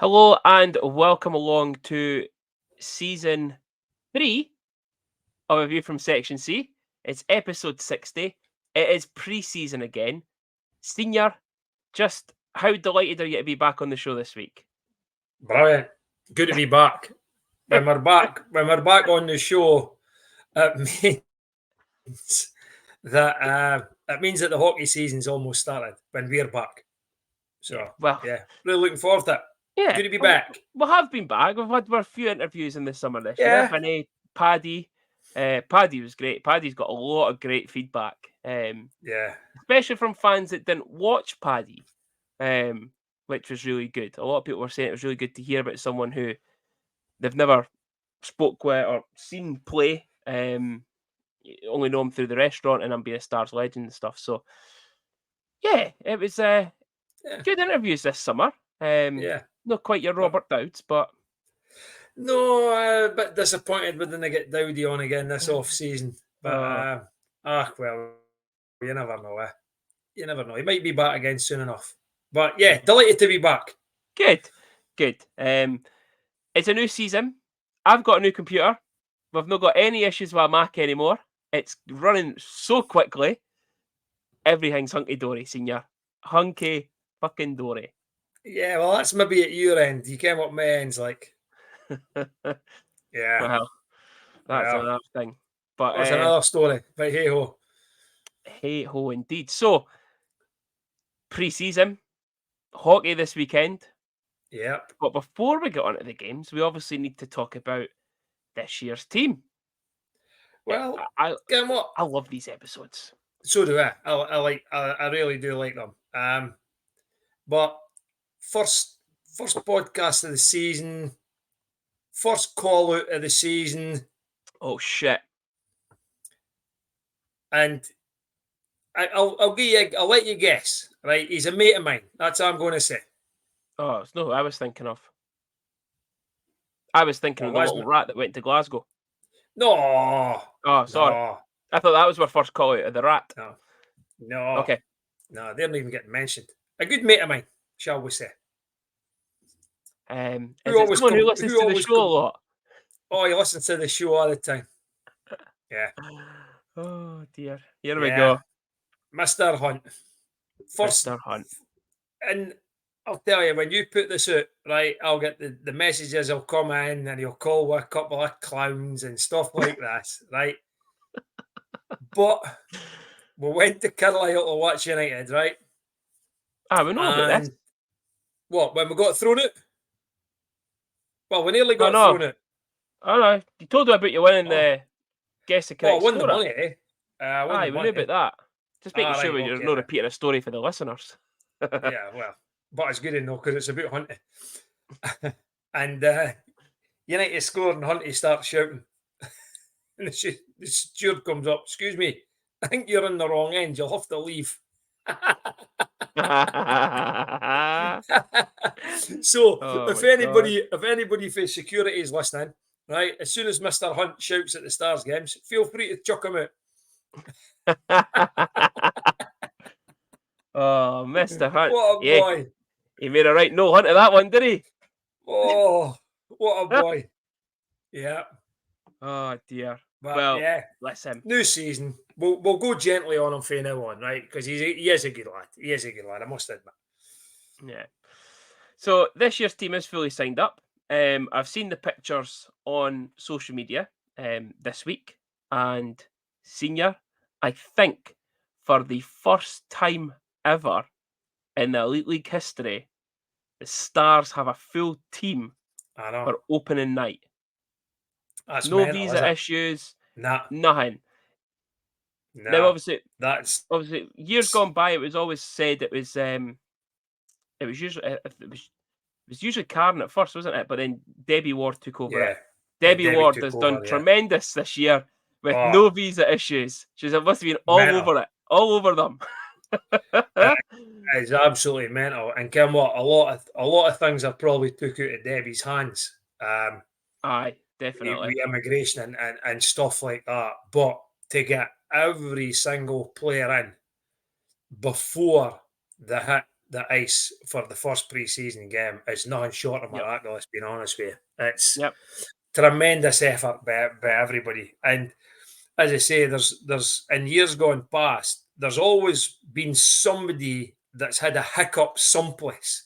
Hello and welcome along to season 3 of A View from Section C. It's episode 60. It is pre-season again. Senior, just how delighted are you to be back on the show this week? Brilliant. Good to be back. When we're back on the show, it means that the hockey season's almost started when we're back. So really looking forward to it. Yeah, Good to be back. We have been back. We've had a few interviews in the summer this year. Yeah. Vinny, Paddy. Paddy was great. Paddy's got a lot of great feedback. Especially from fans that didn't watch Paddy, which was really good. A lot of people were saying it was really good to hear about someone who they've never spoke with or seen play. Only know him through the restaurant and him being a Stars legend and stuff. So, yeah, it was good interviews this summer. Not quite your Robert Dowds, but... No, a bit disappointed we didn't get Dowdy on again this off-season. But, well, you never know, eh? You never know. He might be back again soon enough. But, yeah, delighted to be back. Good. It's a new season. I've got a new computer. We've not got any issues with a Mac anymore. It's running so quickly. Everything's hunky-dory, Senior. Hunky fucking dory. Yeah, well, that's maybe at your end. You came up my end's like... Yeah. Well, that's another thing. But that's another story. But hey-ho. Hey-ho indeed. So, pre-season, hockey this weekend. Yep. But before we get on to the games, we obviously need to talk about this year's team. Well, I love these episodes. So do I. I really do like them. But first podcast of the season, first call out of the season. Oh shit! And I'll let you guess. Right, he's a mate of mine. That's what I'm going to say. Oh, it's no, I was thinking of the little rat that went to Glasgow. No. Oh, sorry. No. I thought that was our first call out of the rat. No. Okay. No, they don't even get mentioned. A good mate of mine, shall we say. Is it someone who listens to the show a lot? Oh, he listens to the show all the time. Yeah. Oh, dear. Here we go. Mr. Hunt. Mr. Hunt. And I'll tell you, when you put this out, right, I'll get the messages will come in and he'll call with a couple of clowns and stuff like this, right? But we went to Carlisle to watch United, right? We know about this. What, when we got thrown out? Well, we nearly got thrown out. Oh, no. You told me about you winning the guess the correct score. I won the money, eh? We knew about that. Just making sure you're not repeating a story for the listeners. Yeah, well, but it's good enough because it's about Hunty. And United scored and Hunty starts shouting. And the steward comes up, "Excuse me, I think you're in the wrong end. You'll have to leave." So if anybody for security is listening, right, as soon as Mr. Hunt shouts at the Stars games, feel free to chuck him out. Oh, Mr. Hunt. What a boy. He made a right no hunt of that one, did he? Oh, what a boy. Yeah. Oh, dear. But, listen. New season. We'll go gently on him from now on, right? Because he is a good lad. He is a good lad, I must admit. Yeah. So this year's team is fully signed up. I've seen the pictures on social media this week. And Senior, I think for the first time ever in the Elite League history, the Stars have a full team for opening night. That's no mental, visa issues. Nothing. Now, obviously, years gone by, it was always said it was usually Karen at first, wasn't it? But then Debbie Ward took over it. Debbie Ward has done tremendous this year with no visa issues. Must have been all over them. It's absolutely mental. And Kim, what a lot of things are probably took out of Debbie's hands. Aye, definitely. With immigration and stuff like that. But to get every single player in before the hit the ice for the first pre-season game is nothing short of miraculous, being honest with you. It's tremendous effort by everybody. And as I say, there's in years gone past, there's always been somebody that's had a hiccup someplace.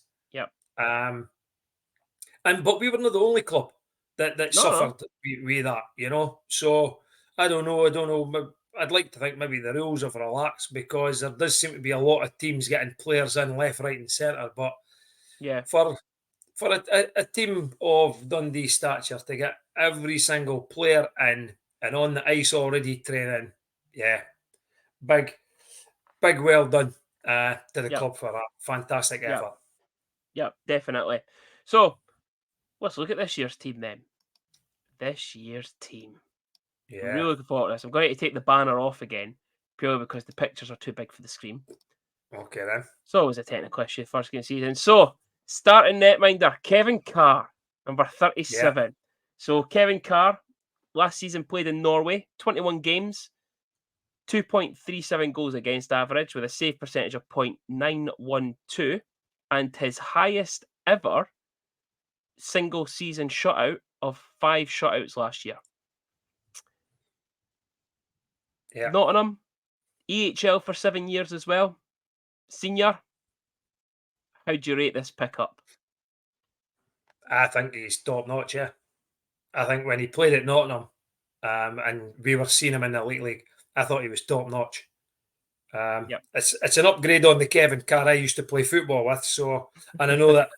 But we were not the only club that suffered with that, you know. So I don't know. I'd like to think maybe the rules have relaxed, because there does seem to be a lot of teams getting players in left, right, and centre. But for a team of Dundee stature to get every single player in and on the ice already training, big well done to the club for that. Fantastic effort. Yep, definitely. So let's look at this year's team then. This year's team. I'm really looking forward to this. I'm going to take the banner off again, purely because the pictures are too big for the screen. Okay then. It's always a technical issue first game of the season. So, starting netminder, Kevin Carr, number 37. So Kevin Carr, last season played in Norway, 21 games, 2.37 goals against average with a save percentage of .912, and his highest ever single season shutout of 5 shutouts last year. Nottingham, EHL for 7 years as well. Senior, how do you rate this pickup? I think he's top notch, yeah. I think when he played at Nottingham, and we were seeing him in the Elite League, I thought he was top notch. It's an upgrade on the Kevin Carr I used to play football with. So, and I know that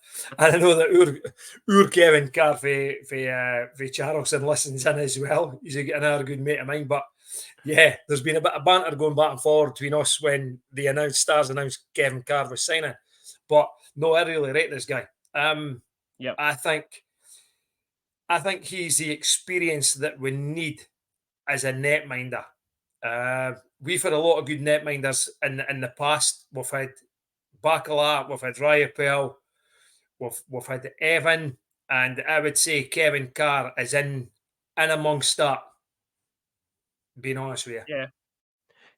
Kevin Carr for Charleston listens in as well. He's another good mate of mine. But yeah, there's been a bit of banter going back and forward between us when the Stars announced Kevin Carr was signing. But no, I really rate this guy. I think he's the experience that we need as a netminder. We've had a lot of good netminders in the past. We've had Bacala, we've had Ryapel, we've had Evan, and I would say Kevin Carr is in amongst that, being honest with you. Yeah.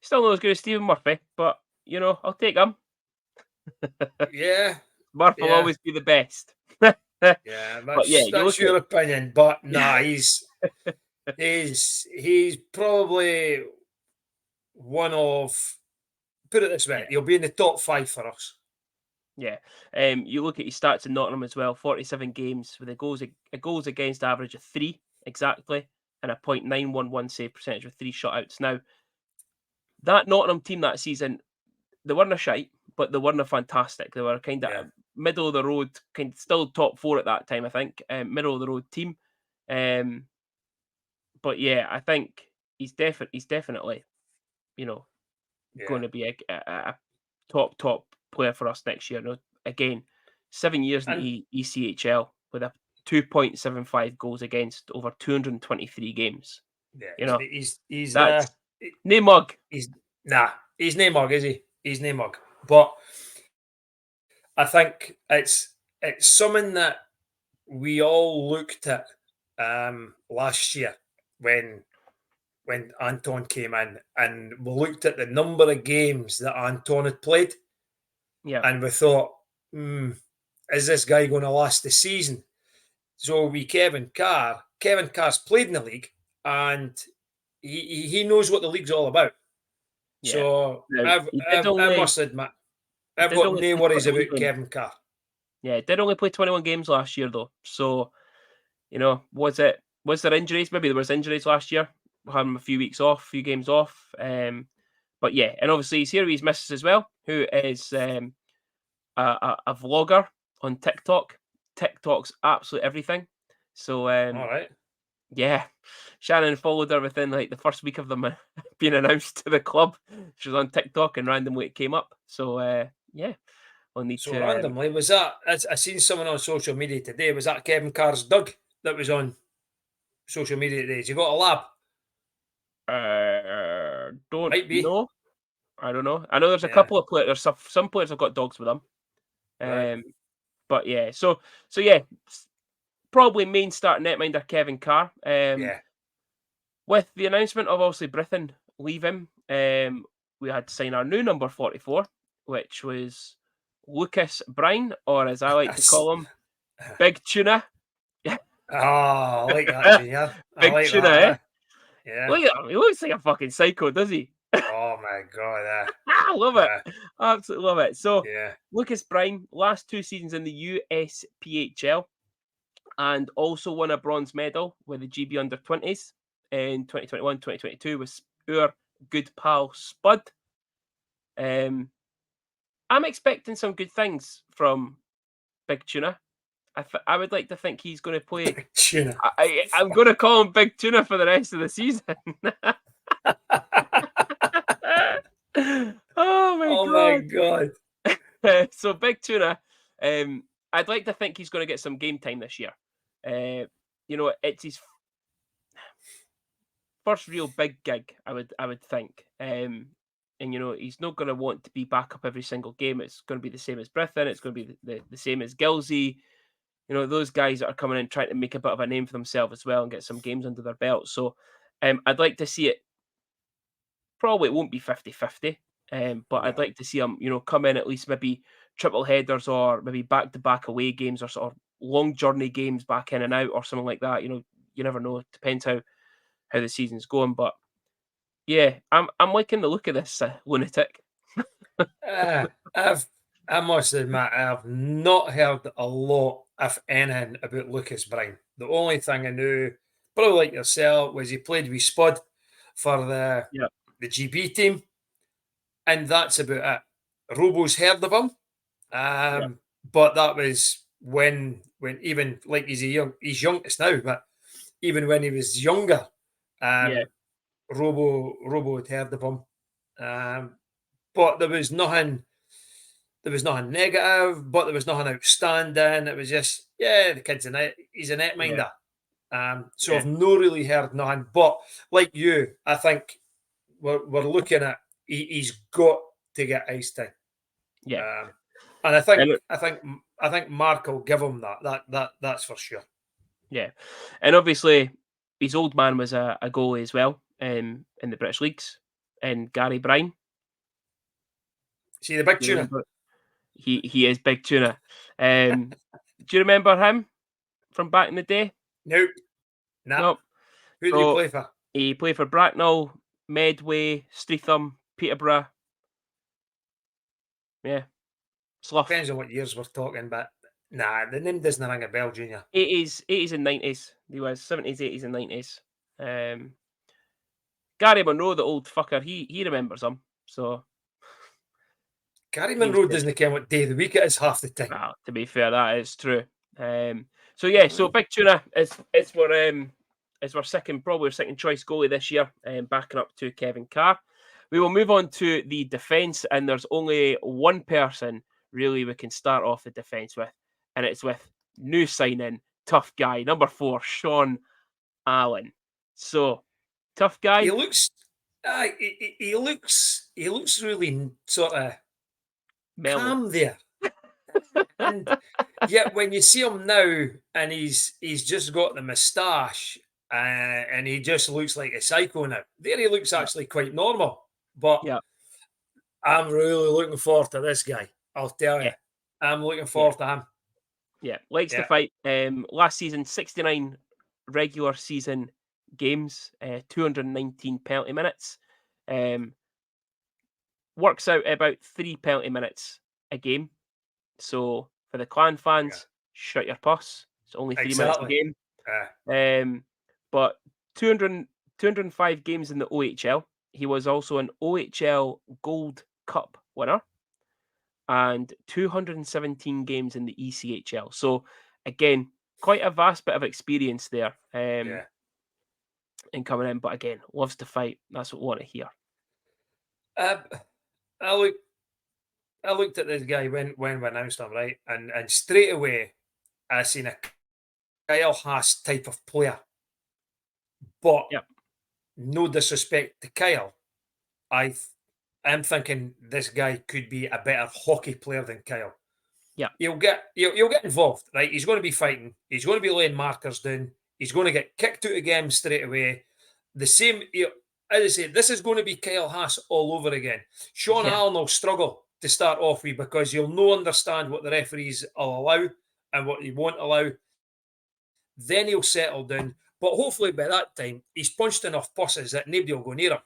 Still not as good as Stephen Murphy, but, you know, I'll take him. Murphy will always be the best. That's your opinion, but nah, he's probably one of, put it this way, he'll be in the top 5 for us. Yeah. You look at his stats in Nottingham as well, 47 games with a goals against average of 3 exactly, and a .911 save percentage with 3 shutouts. Now, that Nottingham team that season, they weren't a shite, but they weren't fantastic. They were kind of middle of the road, kind of still top 4 at that time, I think. Middle of the road team. But yeah, I think he's definitely, you know, going to be a top player for us next year. You know, again, 7 years in the ECHL with a 2.75 goals against over 223 games. Yeah, you know, he's no mug. He's no mug, is he? He's no mug. But I think it's something that we all looked at last year when Anton came in, and we looked at the number of games that Anton had played, and we thought, is this guy going to last the season? So we Kevin Carr's played in the league, and he knows what the league's all about. So I must admit, I've got no worries about Kevin Carr. Yeah, he did only play 21 games last year though. So, you know, was there injuries? Maybe there was injuries last year. We had him a few games off. But yeah, and obviously he's here with his missus as well, who is a vlogger on TikTok. TikTok's absolute everything. So all right. Yeah, Shannon followed her within like the first week of them being announced to the club. She was on TikTok and randomly it came up. So yeah, we'll need to. Randomly, was that? I seen someone on social media today. Was that Kevin Carr's Doug that was on social media today? Has he got a lab? Don't know. I don't know. I know there's a couple of players. Some players have got dogs with them. Right. But yeah, so yeah, probably main start netminder Kevin Carr. With the announcement of obviously Britton leaving, we had to sign our new number 44, which was Lucas Brine, or as I like to call him, Big Tuna. Oh, I like that, Junior. I Big like Tuna, that. eh? Yeah. Look at him. He looks like a fucking psycho, does he? Oh my god. I love it. Absolutely love it. So, Yeah. Lucas Brine, last 2 seasons in the USPHL, and also won a bronze medal with the GB under 20s in 2021, 2022 with our good pal Spud. I'm expecting some good things from Big Tuna. I would like to think he's going to play. Big Tuna. I'm going to call him Big Tuna for the rest of the season. Oh my god. So Big Tuna, I'd like to think he's going to get some game time this year. It's his first real big gig, I would think. And he's not going to want to be back up every single game. It's going to be the same as Britton. It's going to be the same as Gilsey. Those guys that are coming in trying to make a bit of a name for themselves as well and get some games under their belt. So I'd like to see it. Probably it won't be 50-50, but I'd like to see him, come in at least maybe triple headers or maybe back-to-back away games or sort of long journey games back in and out or something like that. You never know. It depends how the season's going. But yeah, I'm liking the look of this lunatic. I must admit, I've not heard a lot, if anything, about Lucas Brine. The only thing I knew, probably like yourself, was he played with Spud for the GB team, and that's about it. Robo's heard of him, but that was when even like he's youngest now, but even when he was younger, Robo had heard of him, but there was nothing. There was nothing negative, but there was nothing outstanding. It was just, the kid's he's a netminder. So I've not really heard nothing. But like you, I think we're looking at he's got to get ice time. Yeah, and I think Mark will give him that's for sure. Yeah, and obviously his old man was a goalie as well in the British leagues, and Gary Brine. See the Big Tuna. He is Big Tuna. Do you remember him from back in the day? Nope. Nope. Who did he play for? He played for Bracknell, Medway, Streatham, Peterborough. Yeah. Slough. Depends on what years we're talking, but the name doesn't ring a bell, Junior. 80s and 90s. He was 70s, 80s and 90s. Gary Monroe, the old fucker, he remembers him. So Gary Monroe doesn't care what day of the week it is half the time. Well, to be fair, that is true. So Big Tuna is our second choice goalie this year, backing up to Kevin Carr. We will move on to the defence, and there's only one person really we can start off the defence with, and it's with new signing, tough guy, number 4, Sean Allen. So, tough guy. He looks really sort of calm there. And yet when you see him now and he's just got the moustache and he just looks like a psycho now. There he looks actually quite normal. But I'm really looking forward to this guy. I'll tell you. I'm looking forward to him. Yeah, likes to fight. Last season, 69 regular season games, 219 penalty minutes. Works out about 3 penalty minutes a game. So for the Clan fans, shut your puss. It's only 3 minutes a game. But 205 games in the OHL. He was also an OHL Gold Cup winner and 217 games in the ECHL. So again, quite a vast bit of experience there in coming in. But again, loves to fight. That's what we want to hear. I looked at this guy when we announced him, right? And straight away, I seen a Kyle Haas type of player. But no disrespect to Kyle, I'm thinking this guy could be a better hockey player than Kyle. Yeah. He'll get involved, right? He's going to be fighting. He's going to be laying markers down. He's going to get kicked out of games straight away. The same, as I say, this is going to be Kyle Haas all over again. Sean Allen will struggle to start off with, because you'll no understand what the referees will allow and what he won't allow. Then he'll settle down. But hopefully by that time, he's punched enough pusses that nobody will go near him.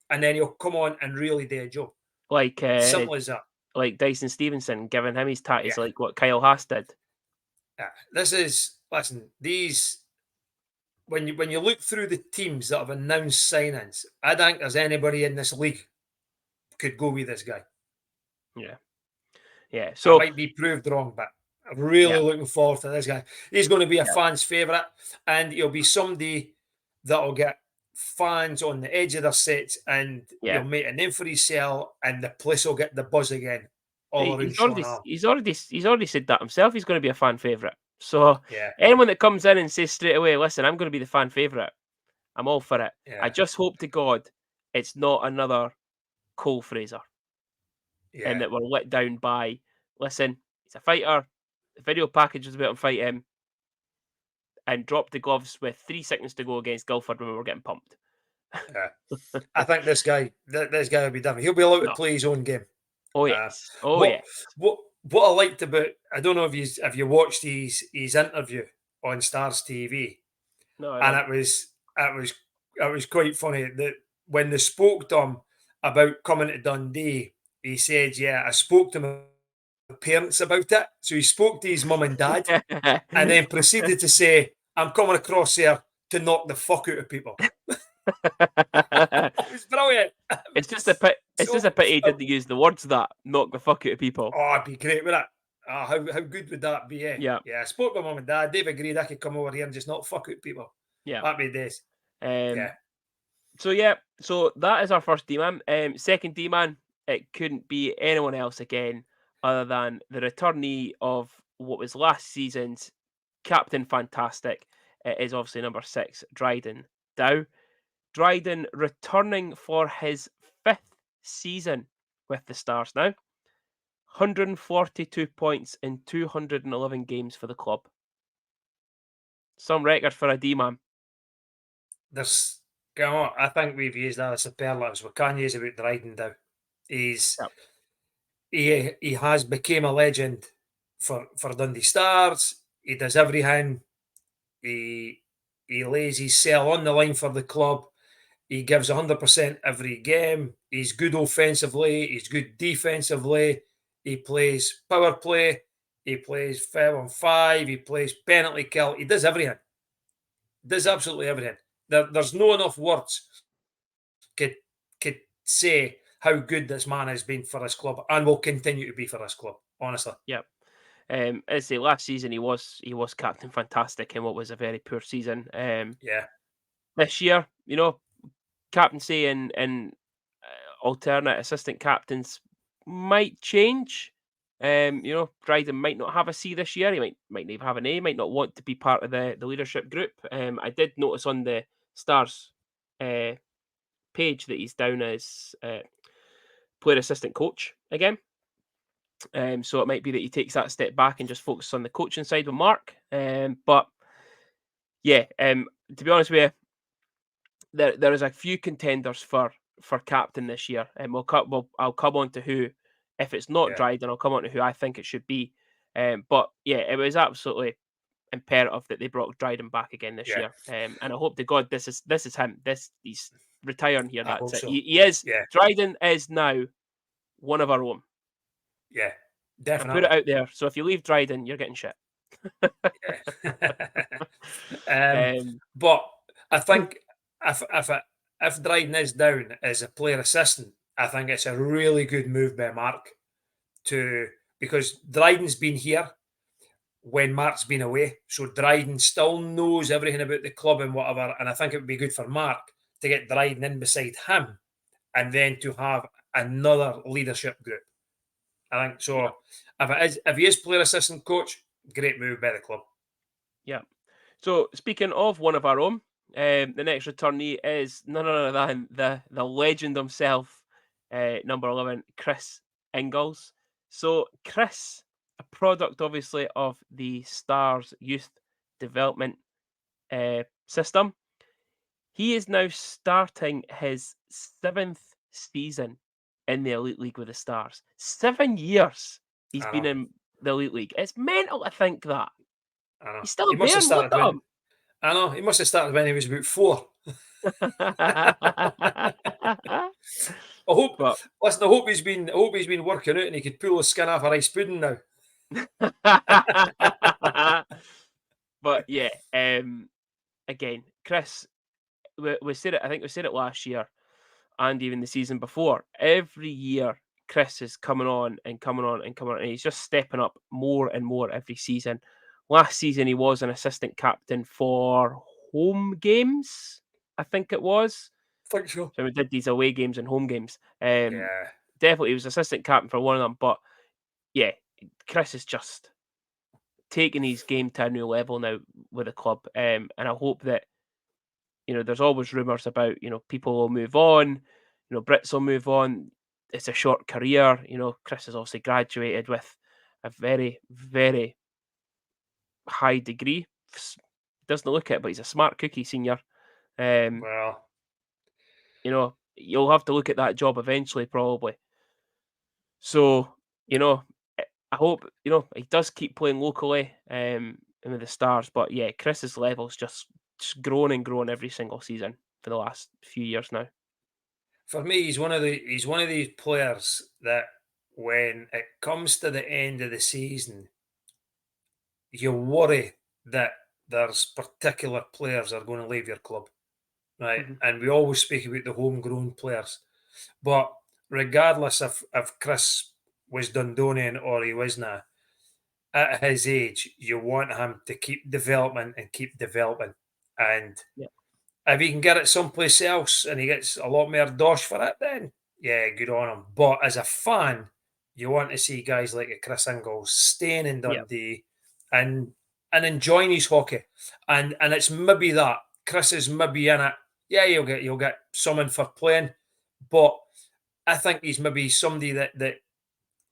And then he'll come on and really do a job. Like Simple as that. Like Dyson Stevenson, giving him his tatties like what Kyle Haas did. Yeah. Listen, these, when you look through the teams that have announced signings, I don't think there's anybody in this league could go with this guy. Yeah. So I might be proved wrong, but I'm really looking forward to this guy. He's going to be a fan's favourite, and he'll be somebody that'll get fans on the edge of their seats, and he'll make a name for himself, and the place will get the buzz again. He's already said that himself. He's going to be a fan favourite. So anyone that comes in and says straight away, "Listen, I'm going to be the fan favourite," I'm all for it. I just hope to God it's not another Cole Fraser, and that we're let down by. Listen, he's a fighter. The video package was about him fighting, and dropped the gloves with 3 seconds to go against Guildford when we were getting pumped. I think this guy will be done. He'll be allowed to play his own game. Oh yes. What I liked about, I don't know if you watched his interview on Stars TV. No, and it was quite funny that when they spoke to him about coming to Dundee, he said, I spoke to my parents about it. So he spoke to his mum and dad and then proceeded to say, I'm coming across here to knock the fuck out of people. It was brilliant. It's just a pity he didn't use the words that knock the fuck out of people. Oh, it'd be great, wouldn't it? Oh, how good would that be? Yeah. I spoke to my mum and dad. They've agreed I could come over here and just not fuck out people. Happy days. So that is our first D-man. Second D-man, it couldn't be anyone else again other than the returnee of what was last season's Captain Fantastic. It is obviously number 6, Dryden Dow. Dryden returning for his 5th season with the Stars now. 142 points in 211 games for the club. Some record for a D-man. I think we've used that as superlatives. We can't use about Dryden Dow. He has become a legend for Dundee Stars. He does everything. He lays his cell on the line for the club. He gives 100% every game. He's good offensively. He's good defensively. He plays power play. He plays 5-on-5. He plays penalty kill. He does everything. Does absolutely everything. There's no enough words could say how good this man has been for this club and will continue to be for this club. Honestly. Yep. As I say, last season he was Captain Fantastic in what was a very poor season. This year, captaincy and alternate assistant captains might change. Dryden might not have a C this year. He might not even have an A. Might not want to be part of the leadership group. I did notice on the Stars page that he's down as player assistant coach again. So it might be that he takes that step back and just focuses on the coaching side with Mark. But to be honest with you, there is a few contenders for captain this year, and I'll come on to who. If it's not Dryden, I'll come on to who I think it should be. But it was absolutely imperative that they brought Dryden back again this year. And I hope to God this is him. He's retiring here. That's it. So. He is. Yeah. Dryden is now one of our own. Yeah, definitely. I put it out there. So if you leave Dryden, you're getting shit. But I think if Dryden is down as a player assistant, I think it's a really good move by Mark because Dryden's been here when Mark's been away. So Dryden still knows everything about the club and whatever. And I think it would be good for Mark to get Dryden in beside him and then to have another leadership group. I think so. Yeah. If he is player assistant coach, great move by the club. Yeah. So speaking of one of our own, the next returnee is none other than the legend himself, number 11, Chris Ingalls. So Chris, a product obviously of the Stars youth development system, he is now starting his 7th season in the Elite League with the Stars. 7 years he's been in the Elite League. It's mental to think that. I know. He's still He must have Bairn, look started at when. him. I know. He must have started when he was about 4. I hope. But Listen, I hope he's been working out and he could pull his skin off a rice pudding now. but yeah, again, Chris, we said it. I think we said it last year, and even the season before. Every year, Chris is coming on and coming on and coming on, and he's just stepping up more and more every season. Last season, he was an assistant captain for home games, I think it was. I think so. So we did these away games and home games. Yeah. Definitely, he was assistant captain for one of them. But yeah, Chris is just taking his game to a new level now with the club. And I hope that, there's always rumours about, people will move on, Brits will move on. It's a short career. Chris has obviously graduated with a very, very high degree. Doesn't look it, but he's a smart cookie senior. Well, You'll have to look at that job eventually, probably. So, I hope, he does keep playing locally and with the Stars. But yeah, Chris's level's just grown and grown every single season for the last few years now. for me, he's one of these players that when it comes to the end of the season, you worry that there's particular players are going to leave your club, right? Mhm. And we always speak about the homegrown players, but regardless if Chris was Dundonian or he wasn't, at his age, you want him to keep developing and keep developing. And Yeah. if he can get it someplace else and he gets a lot more dosh for it, then yeah, good on him. But as a fan, you want to see guys like Chris Ingles staying in Yeah. Dundee and enjoying his hockey. And it's maybe that Chris is maybe in it. Yeah, you'll get someone for playing, but I think he's maybe somebody that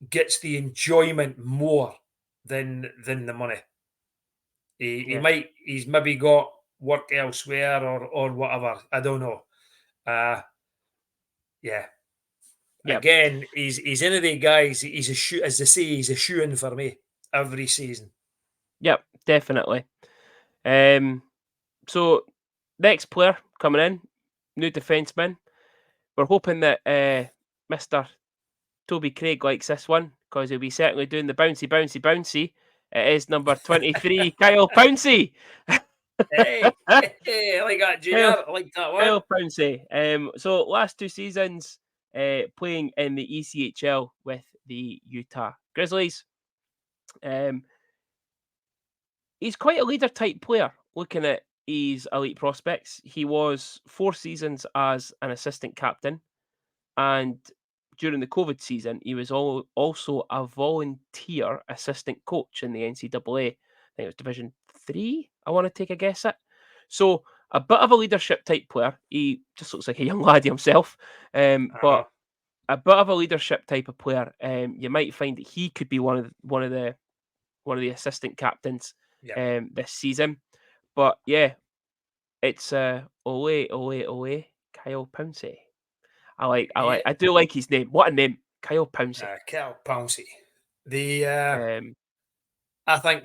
gets the enjoyment more than the money. Yeah. He's maybe got work elsewhere or whatever. I don't know. Yeah. Yeah. Again, he's one of the guys. He's a shoe, as they say, he's a shoe in for me every season. Yep, definitely. So next player coming in, new defenseman. We're hoping that Mr. Toby Craig likes this one because he'll be certainly doing the bouncy, bouncy, bouncy. It is number 23, Kyle Pouncey. Hey, I like that, Junior. I like that one. Kyle Pouncey. So last 2 seasons playing in the ECHL with the Utah Grizzlies. He's quite a leader type player looking at his elite prospects. He was 4 seasons as an assistant captain, and during the COVID season, he was also a volunteer assistant coach in the NCAA. I think it was Division 3, I want to take a guess at. So a bit of a leadership type player. He just looks like a young laddie himself, but a bit of a leadership type of player. You might find that he could be one of the assistant captains this season. But yeah, it's ole, Kyle Pouncey. I do like his name. What a name, Kyle Pouncey. Kyle Pouncey. I think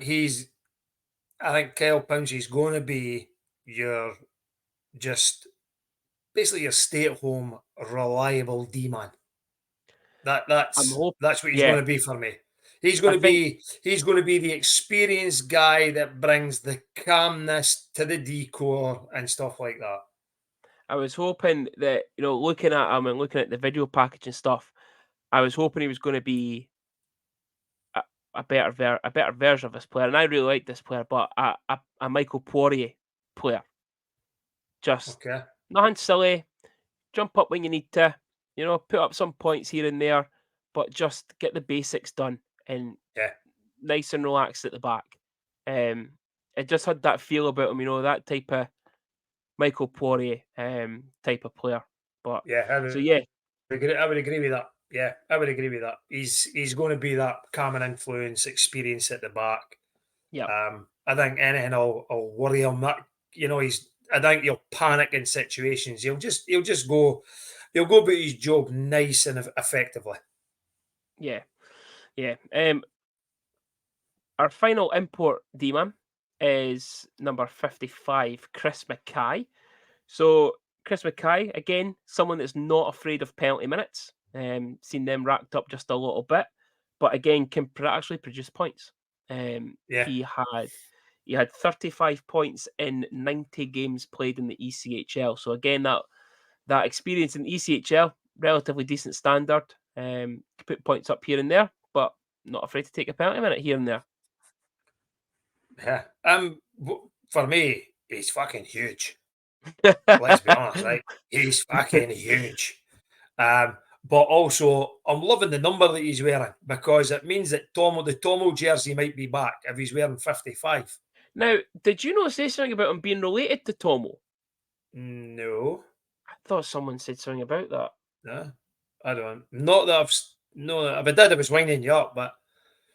Kyle Pouncey's going to be your basically your stay-at-home reliable D-man. That's what he's going to be for me. He's going to be the experienced guy that brings the calmness to the decor and stuff like that. I was hoping that, looking at him and looking at the video package and stuff, I was hoping he was going to be a better version of this player, and I really like this player, but a Michael Poirier player. Just nothing silly, jump up when you need to, put up some points here and there, but just get the basics done and nice and relaxed at the back. It just had that feel about him, that type of Michael Poirier type of player. But I would agree with that. Yeah, I would agree with that. He's going to be that calming influence, experience at the back. Yeah. I think anything will worry him. I think he'll panic in situations. He'll just go he'll go about his job nice and effectively. Yeah. Our final import D-man is number 55, Chris Mackay. So Chris Mackay, again, someone that's not afraid of penalty minutes. Seen them racked up just a little bit, but again, can actually produce points. He had 35 points in 90 games played in the ECHL. So again, that experience in the ECHL, relatively decent standard. Put points up here and there, but not afraid to take a penalty minute here and there. Yeah. For me, he's fucking huge. Let's be honest, right? He's fucking huge. But also, I'm loving the number that he's wearing because it means that the Tomo jersey might be back if he's wearing 55. Now, did you not say something about him being related to Tomo? No. I thought someone said something about that. No, I don't. Not that I've. No, if I did, I was winding you up, but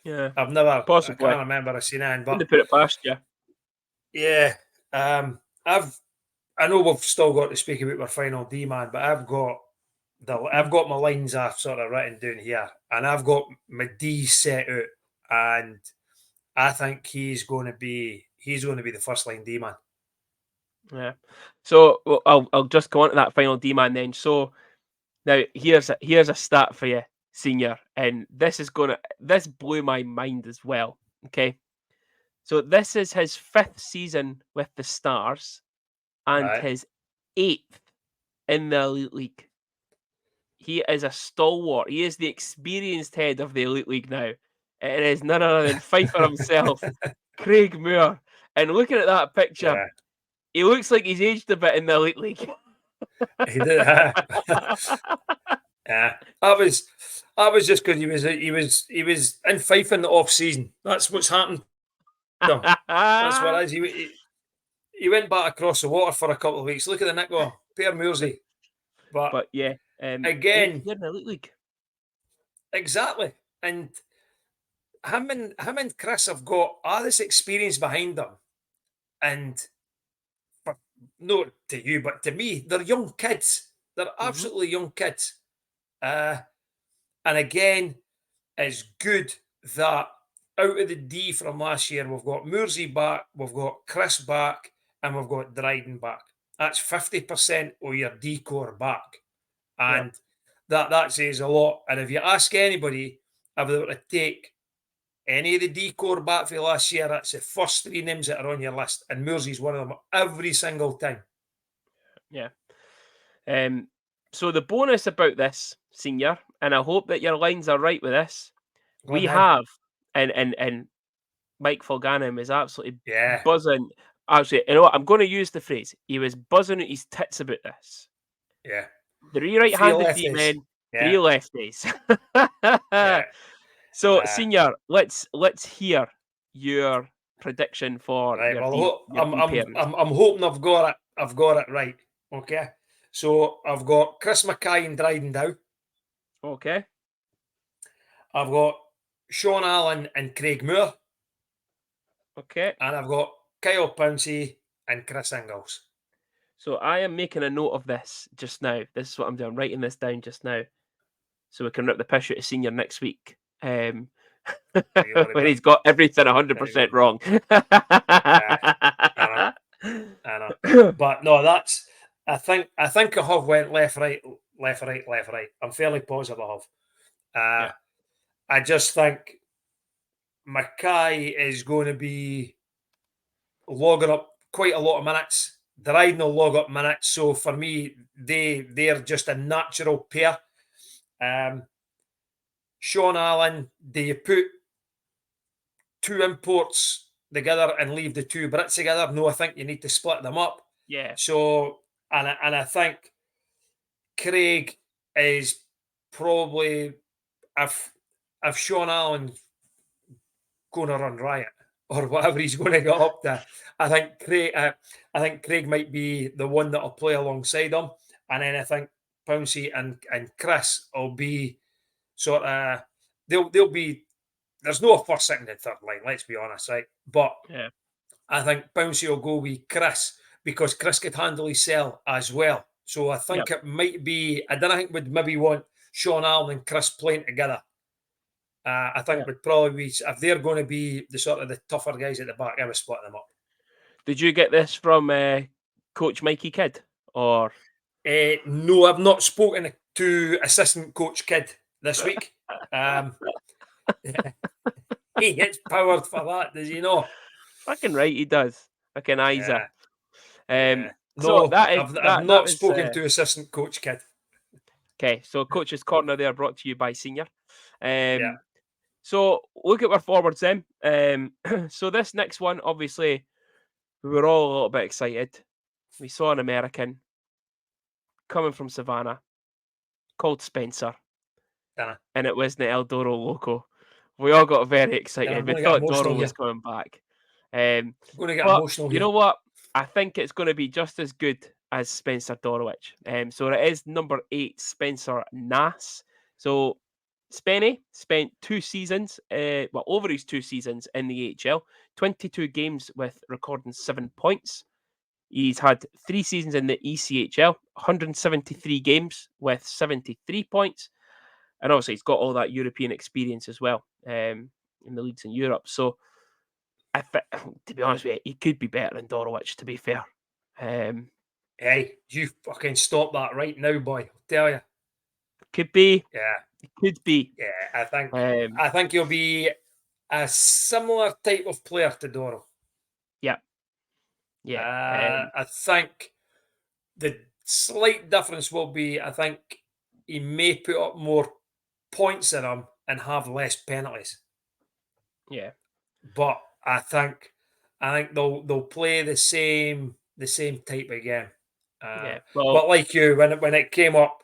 Yeah, I've never. possibly. I can't remember I've seen it. But Couldn't put it past you. Yeah, I know we've still got to speak about our final D man, but I've got my lines sort of written down here, and I've got my D set out, and I think he's going to be the first line D man. Yeah. So I'll just go on to that final D man then. So now here's a stat for you, senior, and this blew my mind as well. Okay. So this is his 5th season with the Stars and his 8th in the Elite League. He is a stalwart. He is the experienced head of the Elite League now. It is none other than Pfeiffer himself, Craig Moore. And looking at that picture, he looks like he's aged a bit in the Elite League. He did. Yeah, that was just because he was in Fife in the off season. That's what's happened. That's what it is. He went back across the water for a couple of weeks. Look at the Nico, Peter Moorsey. But yeah, again, in the Elite League. Exactly, and him and Chris have got all this experience behind them, and not to you, but to me, they're young kids. They're absolutely young kids. And again, it's good that out of the D from last year, we've got Moorsey back, we've got Chris back, and we've got Dryden back. That's 50% of your D core back. And that says a lot. And if you ask anybody if they were to take any of the D core back for last year, that's the first 3 names that are on your list. And Moorsey's one of them every single time. Yeah. So the bonus about this, senior, and I hope that your lines are right with this, we have, and Mike Fulganum is absolutely buzzing. Actually, you know what? I'm going to use the phrase. He was buzzing at his tits about this. Yeah. 3 right-handed D-men, 3 lefties. So, senior, let's hear your prediction for your I'm hoping I've got it right. Okay. So I've got Chris Mackay and Dryden down. Okay. I've got Sean Allen and Craig Moore. Okay. And I've got Kyle Pouncey and Chris Ingles. So I am making a note of this just now. This is what I'm doing, writing this down just now. So we can rip the piss out of senior next week. When he's got everything 100% wrong. I know. But no, that's I think I have went left, right. I'm fairly positive I have. I just think Mackay is going to be logging up quite a lot of minutes. Dryden will log up minutes. So for me, they're just a natural pair. Sean Allen, do you put 2 imports together and leave the 2 Brits together? No, I think you need to split them up. Yeah. So, and I think Craig is probably, if Sean Allen's going to run riot or whatever he's going to get up to, I think Craig might be the one that'll play alongside him. And then I think Pouncey and Chris will be sort of, they'll be, there's no first, second, and third line, let's be honest, right? But I think Pouncey will go with Chris because Chris could handle his cell as well. So I think it might be. I don't think we'd maybe want Sean Allen and Chris playing together. I think would probably be, if they're going to be the sort of the tougher guys at the back, I would split them up. Did you get this from Coach Mikey Kidd or? No, I've not spoken to assistant coach Kidd this week. He gets powered for that, does he not? Fucking right, he does. Fucking Isa. No, so I've not spoken to assistant coach Kidd. Okay, so Coach's Corner there brought to you by Senior. So look at our forwards then. So this next one, obviously, we were all a little bit excited. We saw an American coming from Savannah called Spencer. And it wasn't El Doro Loco. We all got very excited. We thought Doro was coming back. I'm going to get emotional here. You know what? I think it's going to be just as good as Spencer Dorowich. So it is number 8, Spencer Nass. So Spenny spent 2 seasons, over his 2 seasons in the AHL, 22 games with recording 7 points. He's had 3 seasons in the ECHL, 173 games with 73 points. And obviously, he's got all that European experience as well in the leagues in Europe. So, to be honest with you, he could be better than Dorowich, to be fair. Hey, you fucking stop that right now, boy. I'll tell you. Could be. Yeah. It could be. Yeah, I think he'll be a similar type of player to Doro. Yeah. Yeah. I think the slight difference will be, I think he may put up more points in him and have less penalties. Yeah. But I think they'll play the same type of game. But like you, when it came up,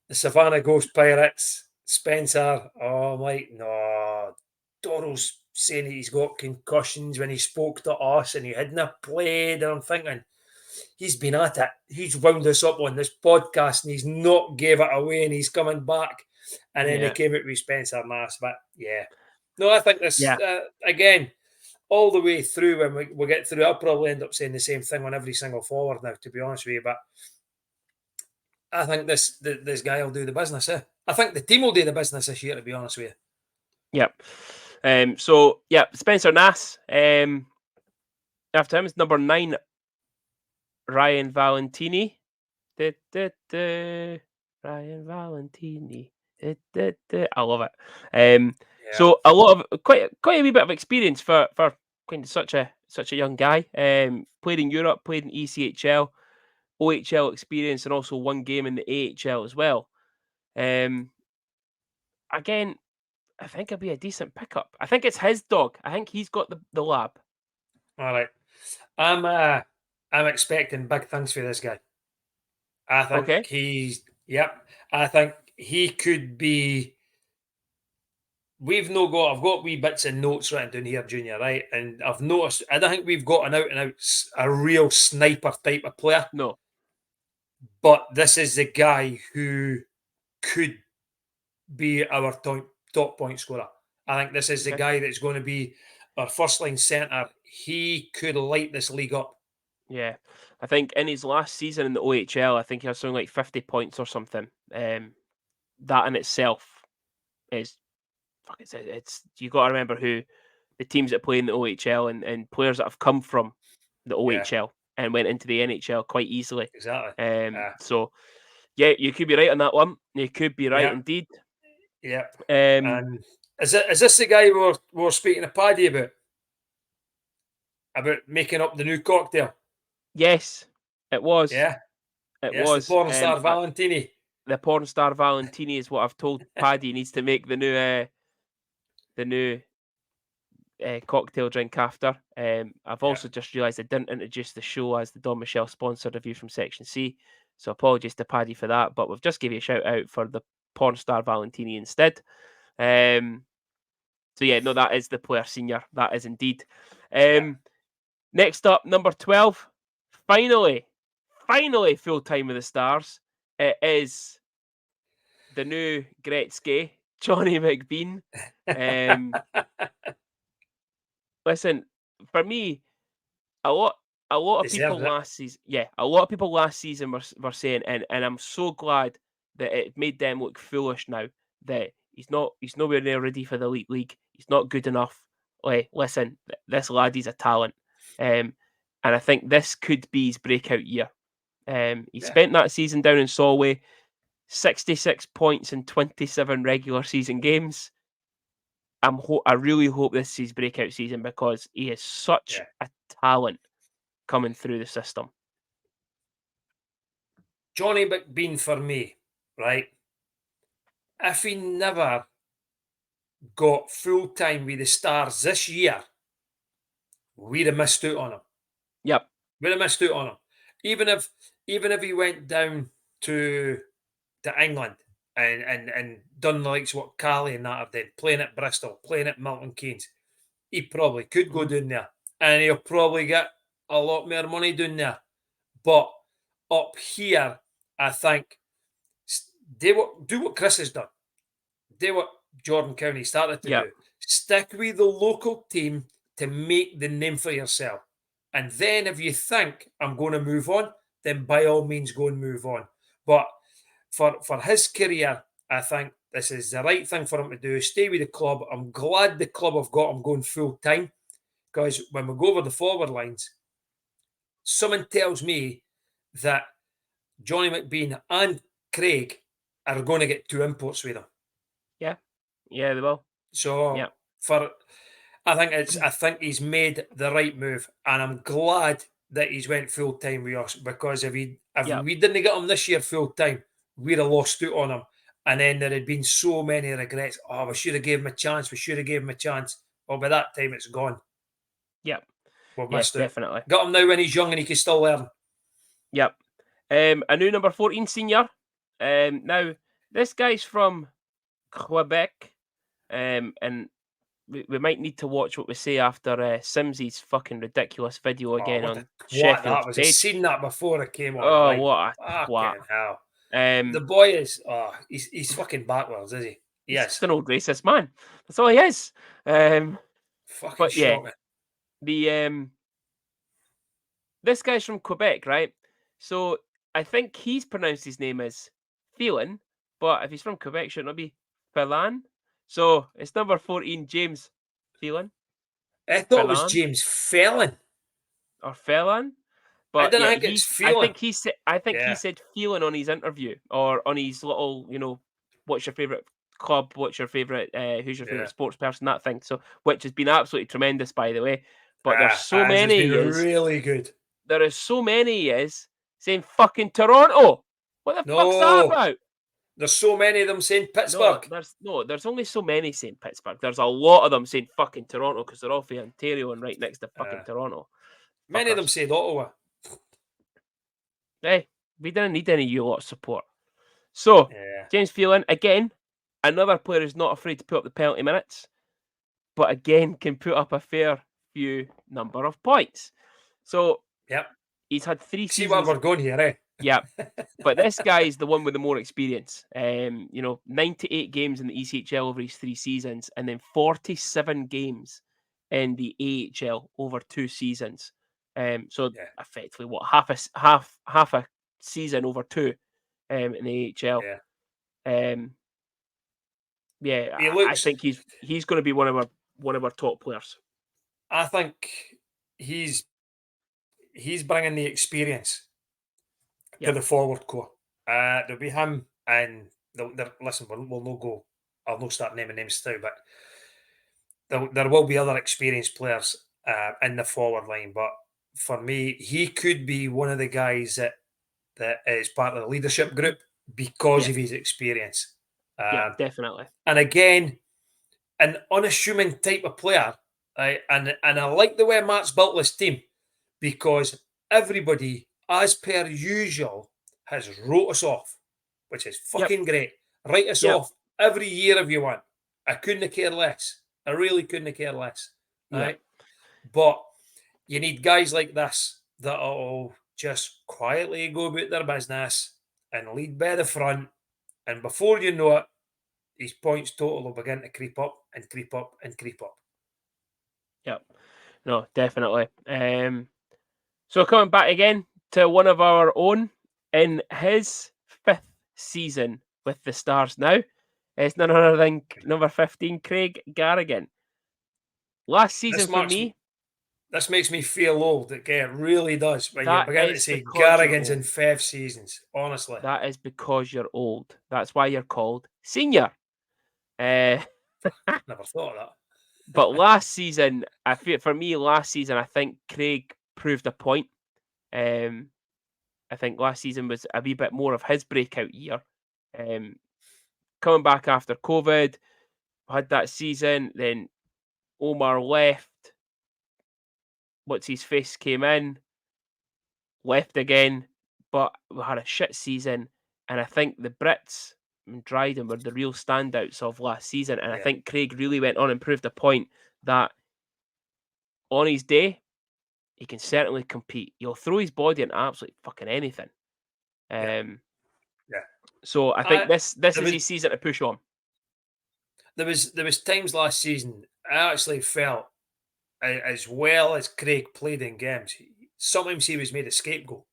the Savannah Ghost Pirates, Spencer, I'm like, no, Doro's saying he's got concussions when he spoke to us and he hadn't played. And I'm thinking, he's been at it. He's wound us up on this podcast and he's not gave it away and he's coming back. And then he came out with Spencer Nass. But no, I think this, again, all the way through when we get through, I'll probably end up saying the same thing on every single forward now, to be honest with you. But I think this guy will do the business. I think the team will do the business this year, to be honest with you. Yep. Spencer Nass. After him is number 9, Ryan Valentini. Ryan Valentini. I love it. So a lot of quite a wee bit of experience for kind of such a young guy. Played in Europe, played in ECHL, OHL experience, and also 1 game in the AHL as well. Again, I think it'll be a decent pickup. I think it's his dog. I think he's got the lab. All right, I'm expecting big things for this guy. I think I think he could be. I've got wee bits and notes written down here, Junior, right? And I've noticed, I don't think we've got an out and out, a real sniper type of player. No. But this is the guy who could be our top point scorer. I think this is the guy that's going to be our first line centre. He could light this league up. Yeah. I think in his last season in the OHL, I think he has something like 50 points or something. That in itself is, it's you got to remember who the teams that play in the OHL and players that have come from the OHL and went into the NHL quite easily. Exactly. So, you could be right on that one. You could be right indeed. Yeah. And is this the guy we're speaking to Paddy about? About making up the new cocktail? Yes, it was. Yeah. It was. The porn star Valentini. The porn star Valentini is what I've told Paddy needs to make the new cocktail drink after. I've also just realised I didn't introduce the show as the Don Michelle sponsored review from Section C. So apologies to Paddy for that, but we've just give you a shout out for the porn star Valentini instead. So that is the player senior. That is indeed. Next up, number 12. Finally, full time with the Stars. It is the new Gretzky, Johnny McBean. Listen, for me, a lot of people deserves it. last season, a lot of people last season were saying, and I'm so glad that it made them look foolish now that he's nowhere near ready for the elite league. He's not good enough. Like, listen, this lad, he's a talent, and I think this could be his breakout year. He spent that season down in Solway, 66 points in 27 regular season games. I really hope this is his breakout season because he is such a talent coming through the system. Johnny McBean for me, right? If he never got full time with the Stars this year, we'd have missed out on him. Yep. We'd have missed out on him. Even if he went down to England and done the likes what Cali and that have done, playing at Bristol, playing at Milton Keynes, he probably could go down there and he'll probably get a lot more money down there. But up here, I think do what Chris has done. Do what Jordan County started to do. Stick with the local team to make the name for yourself. And then if you think I'm going to move on, then by all means go and move on. But for his career, I think this is the right thing for him to do. Stay with the club. I'm glad the club have got him going full time, because when we go over the forward lines, someone tells me that Johnny McBean and Craig are going to get 2 imports with him. Yeah, they will. So I think he's made the right move, and I'm glad that he's went full time with us, because if we didn't get him this year full time, we'd have lost out on him, and then there had been so many regrets. Oh, we should have gave him a chance. We should have gave him a chance. Well, by that time it's gone. Yep. We've missed it. Definitely. Got him now when he's young and he can still learn. Yep. A new number 14 senior. Now this guy's from Quebec, and we might need to watch what we say after Simsy's fucking ridiculous video again on Sheffield's page. I've seen that before it came on. Oh, like, what a twat. Hell. The boy is, he's fucking backwards, is he? He's just an old racist man. That's all he is. Fucking shocking. This guy's from Quebec, right? So I think he's pronounced his name as Phelan, but if he's from Quebec, shouldn't it be Phelan? So it's number 14, James Phelan. I thought it was James Phelan. Or Phelan. But I don't think it's Phelan. I think he said Phelan on his interview, or on his little, what's your favourite club, what's your favourite, who's your favourite sports person, that thing. So, which has been absolutely tremendous, by the way. But there's so many years. Really good. There is so many years saying fucking Toronto. What the fuck's that about? There's so many of them saying Pittsburgh. There's only so many saying Pittsburgh. There's a lot of them saying fucking Toronto, because they're all from Ontario and right next to fucking Toronto. Many of them said Ottawa. Hey, we didn't need any of you lot of support. So, James Phelan, again, another player who's not afraid to put up the penalty minutes, but again can put up a fair few number of points. So, he's had 3 seasons. See where we're going here, eh? Yeah, but this guy is the one with the more experience. 98 games in the ECHL over his 3 seasons, and then 47 games in the AHL over 2 seasons. So effectively, what, half a season over 2 in the AHL. I think he's going to be one of our top players. I think he's bringing the experience to the forward core. There'll be him, and listen, we'll no go. I'll not start naming names now, but there will be other experienced players in the forward line. But for me, he could be one of the guys that is part of the leadership group because of his experience. Definitely. And again, an unassuming type of player. And I like the way Matt's built this team, because everybody, as per usual, has wrote us off, which is fucking great. Write us off every year if you want. I couldn't care less. I really couldn't care less. Right? But you need guys like this that will just quietly go about their business and lead by the front. And before you know it, these points total will begin to creep up and creep up and creep up. Yep. No, definitely. So coming back again to one of our own in his 5th season with the Stars now, it's none other than number 15, Craig Garrigan. Last season for me. This makes me feel old. Okay, it really does. When you begin to say Garrigan's in 5 seasons, honestly. That is because you're old. That's why you're called senior. Never thought of that. But last season, I think Craig proved a point. I think last season was a wee bit more of his breakout year. Coming back after COVID, had that season, then Omar left. What's his face came in, left again, but we had a shit season. And I think the Brits and Dryden were the real standouts of last season. And I think Craig really went on and proved a point that on his day, he can certainly compete. He'll throw his body into absolutely fucking anything. So I think this is his season to push on. There was times last season I actually felt, as well as Craig played in games, sometimes he was made a scapegoat.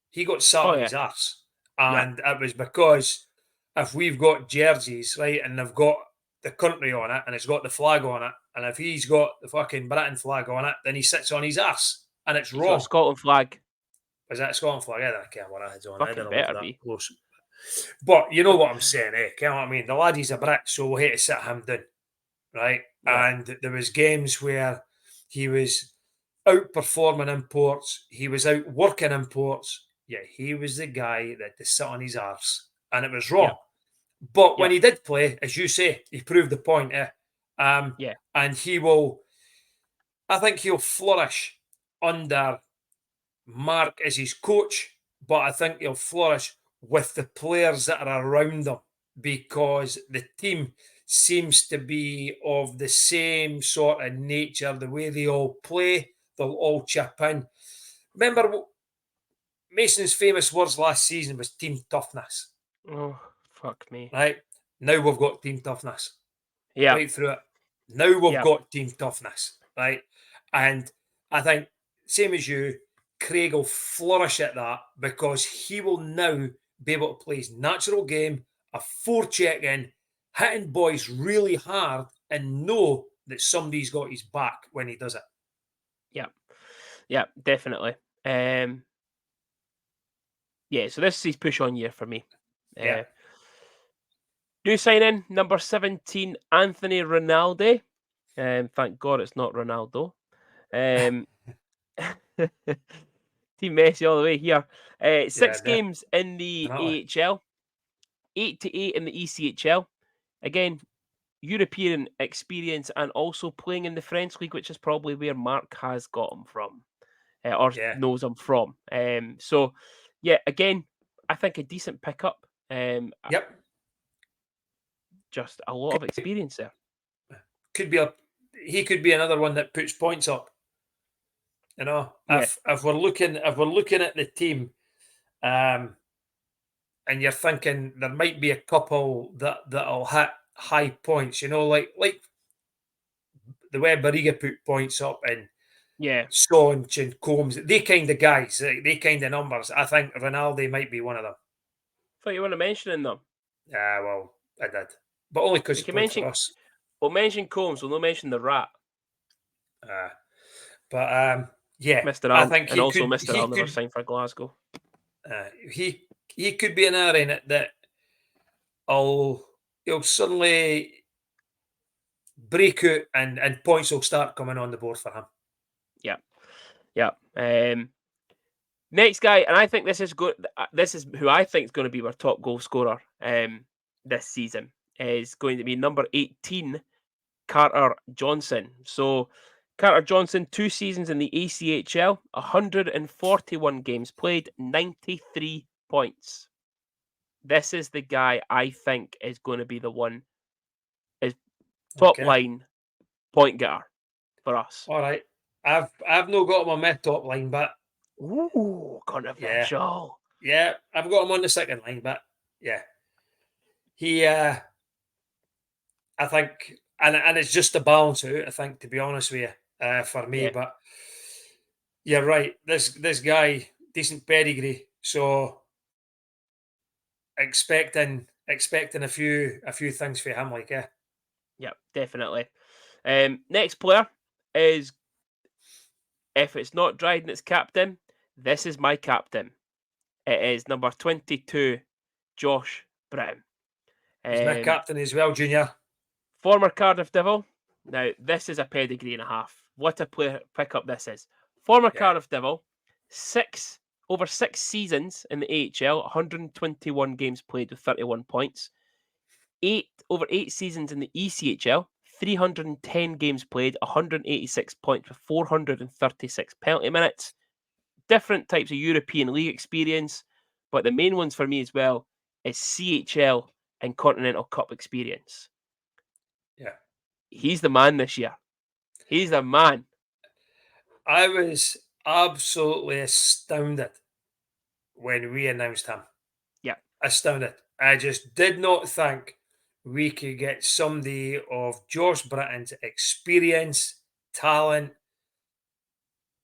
He got sat on his arse. And it was because if we've got jerseys, right, and they've got the country on it and it's got the flag on it, and if he's got the fucking Britain flag on it, then he sits on his arse. And it's wrong. Got a Scotland flag. Is that a Scotland flag? I don't care what I had on. Fucking I don't better be. Close. But you know what I'm saying, eh? You know what I mean? The laddie's a Brit, so we'll hate to sit him down, right? Yeah. And there was games where he was outperforming imports, he was outworking imports, yet he was the guy that to sit on his arse, and it was wrong. Yeah. But when he did play, as you say, he proved the point, and he will. I think he'll flourish under Mark as his coach, but I think he'll flourish with the players that are around him, because the team seems to be of the same sort of nature. The way they all play, they'll all chip in. Remember, Mason's famous words last season was team toughness. Oh, fuck me. Right? Now we've got team toughness. Yeah. Right through it. Now we've got team toughness. Right? And I think, same as you, Craig will flourish at that, because he will now be able to play his natural game, a forecheck-in, hitting boys really hard, and know that somebody's got his back when he does it. Yeah, definitely. So this is his push-on year for me. New signing, number 17, Anthony Rinaldi. Thank God it's not Ronaldo. Team Messi all the way here. 6 games in the AHL, 8-8 in the ECHL. Again, European experience, and also playing in the French league, which is probably where Mark has got him from, knows him from. So, again, I think a decent pickup. Just a lot of experience there. He could be another one that puts points up. You know, if we're looking at the team, and you're thinking there might be a couple that'll hit high points. You know, like the way Barriga put points up, and Sonch and Combs, they kind of guys, they kind of numbers. I think Rinaldi might be one of them. I thought you weren't mentioning them. Yeah, well, I did, but only because he played for us. We'll mention Combs. We'll not mention the Rat. But Mr. I think and also Mr. Al never signed for Glasgow. He could be an area in it that he'll suddenly break out, and points will start coming on the board for him. Next guy, and I think this is good. This is who I think is going to be our top goal scorer this season, is going to be number 18, Carter Johnson. So Carter Johnson, 2 seasons in the ACHL, 141 games played, 93 points. This is the guy I think is going to be the one, is top line point getter for us. All right. I've not got him on my top line, but controversial. Yeah, I've got him on the second line, but he I think, and it's just a balance out, I think, to be honest with you, for me. But you're right. This guy, decent pedigree, so expecting a few things for him, like Yeah, definitely. Next player is, if it's not Dryden, it's captain. This is my captain. It is number 22, Josh Britton. he's my captain as well, Junior. Former Cardiff Devil. Now, this is a pedigree and a half. What a player pickup this is. Former Cardiff Devil, over 6 seasons in the AHL, 121 games played with 31 points. Over 8 seasons in the ECHL, 310 games played, 186 points with 436 penalty minutes. Different types of European League experience, but the main ones for me as well is CHL and Continental Cup experience. Yeah. He's the man this year. He's the man. I was absolutely astounded when we announced him. Yeah. Astounded. I just did not think we could get somebody of Josh Britton's experience, talent,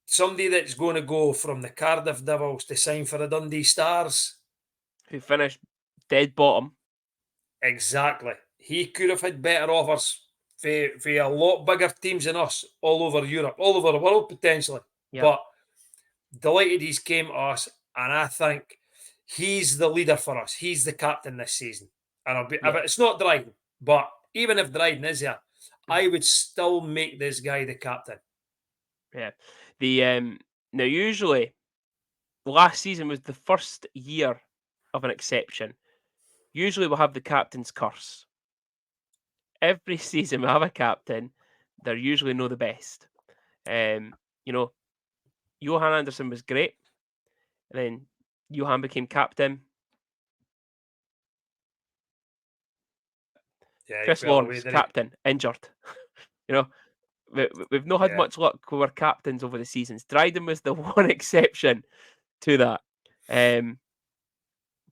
somebody that's going to go from the Cardiff Devils to sign for the Dundee Stars. Who finished dead bottom. Exactly. He could have had better offers for a lot bigger teams than us all over Europe, all over the world potentially. Yep. But delighted he's came to us, and I think he's the leader for us. He's the captain this season. And it's not Dryden, but even if Dryden is here, I would still make this guy the captain. Yeah. Now usually last season was the first year of an exception. Usually we'll have the captain's curse. Every season we have a captain, they're usually no the best. Johan Anderson was great. And then Johan became captain. Yeah, Chris Lawrence, captain, injured. We've not had much luck with our captains over the seasons. Dryden was the one exception to that.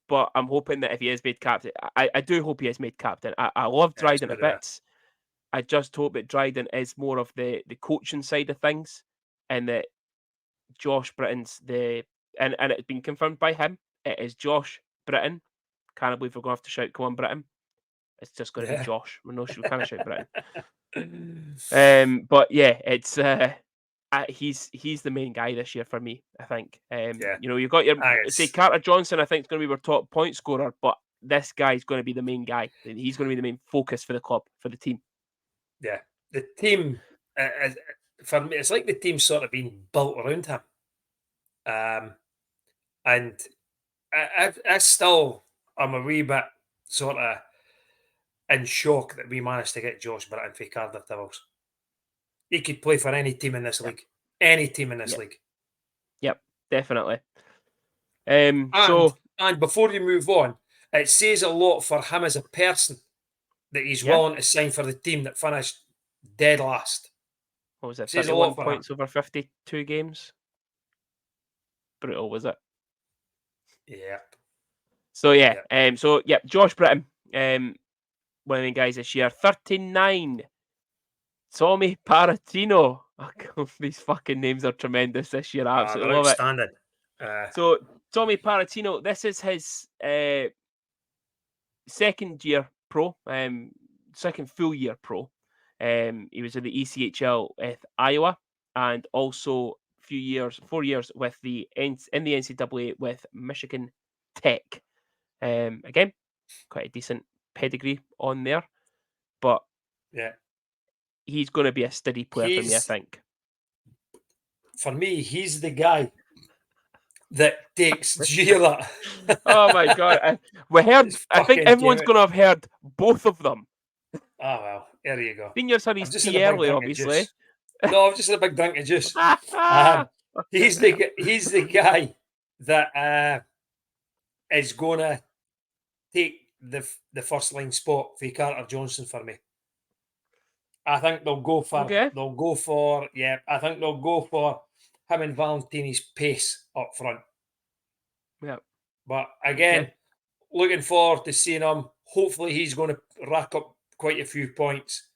But I'm hoping that if he is made captain, I do hope he is made captain. I love Dryden a bit. I just hope that Dryden is more of the coaching side of things, and that Josh Britton's and it's been confirmed by him. It is Josh Britton. Can't believe we're going to have to shout, "Come on, Britton!" It's just going to be Josh. We can't shout Britton. But yeah, it's he's the main guy this year for me. I think. You've got your say Carter Johnson. I think is going to be our top point scorer, but this guy's going to be the main guy. He's going to be the main focus for the club, for the team. Yeah, the team for me, it's like the team's sort of been built around him. And I still am a wee bit sort of in shock that we managed to get Josh Britton for Cardiff Devils. He could play for any team in this league. Any team in this league. Yep, definitely. And before you move on, it says a lot for him as a person that he's willing to sign for the team that finished dead last. What was it? 31 points over 52 games. Brutal, was it? Yep. So Josh Britton, one of the guys this year. 39. Tommy Paratino. These fucking names are tremendous this year. I absolutely love it. So Tommy Paratino, this is his second year pro, second full year pro. He was in the ECHL with Iowa, and also 4 years with in the NCAA with Michigan Tech. Again, quite a decent pedigree on there, but he's going to be a steady player for me, I think. For me, he's the guy that takes Gila. Oh my god! I think everyone's going to have heard both of them. Oh well, there you go. Seniors had his tea early, obviously. No, I've just had a big drink of juice. He's the guy that is going to take the first line spot for Carter Johnson for me. I think they'll go for I think they'll go for him and Valentini's pace up front. Yeah. But again, looking forward to seeing him. Hopefully he's going to rack up quite a few points.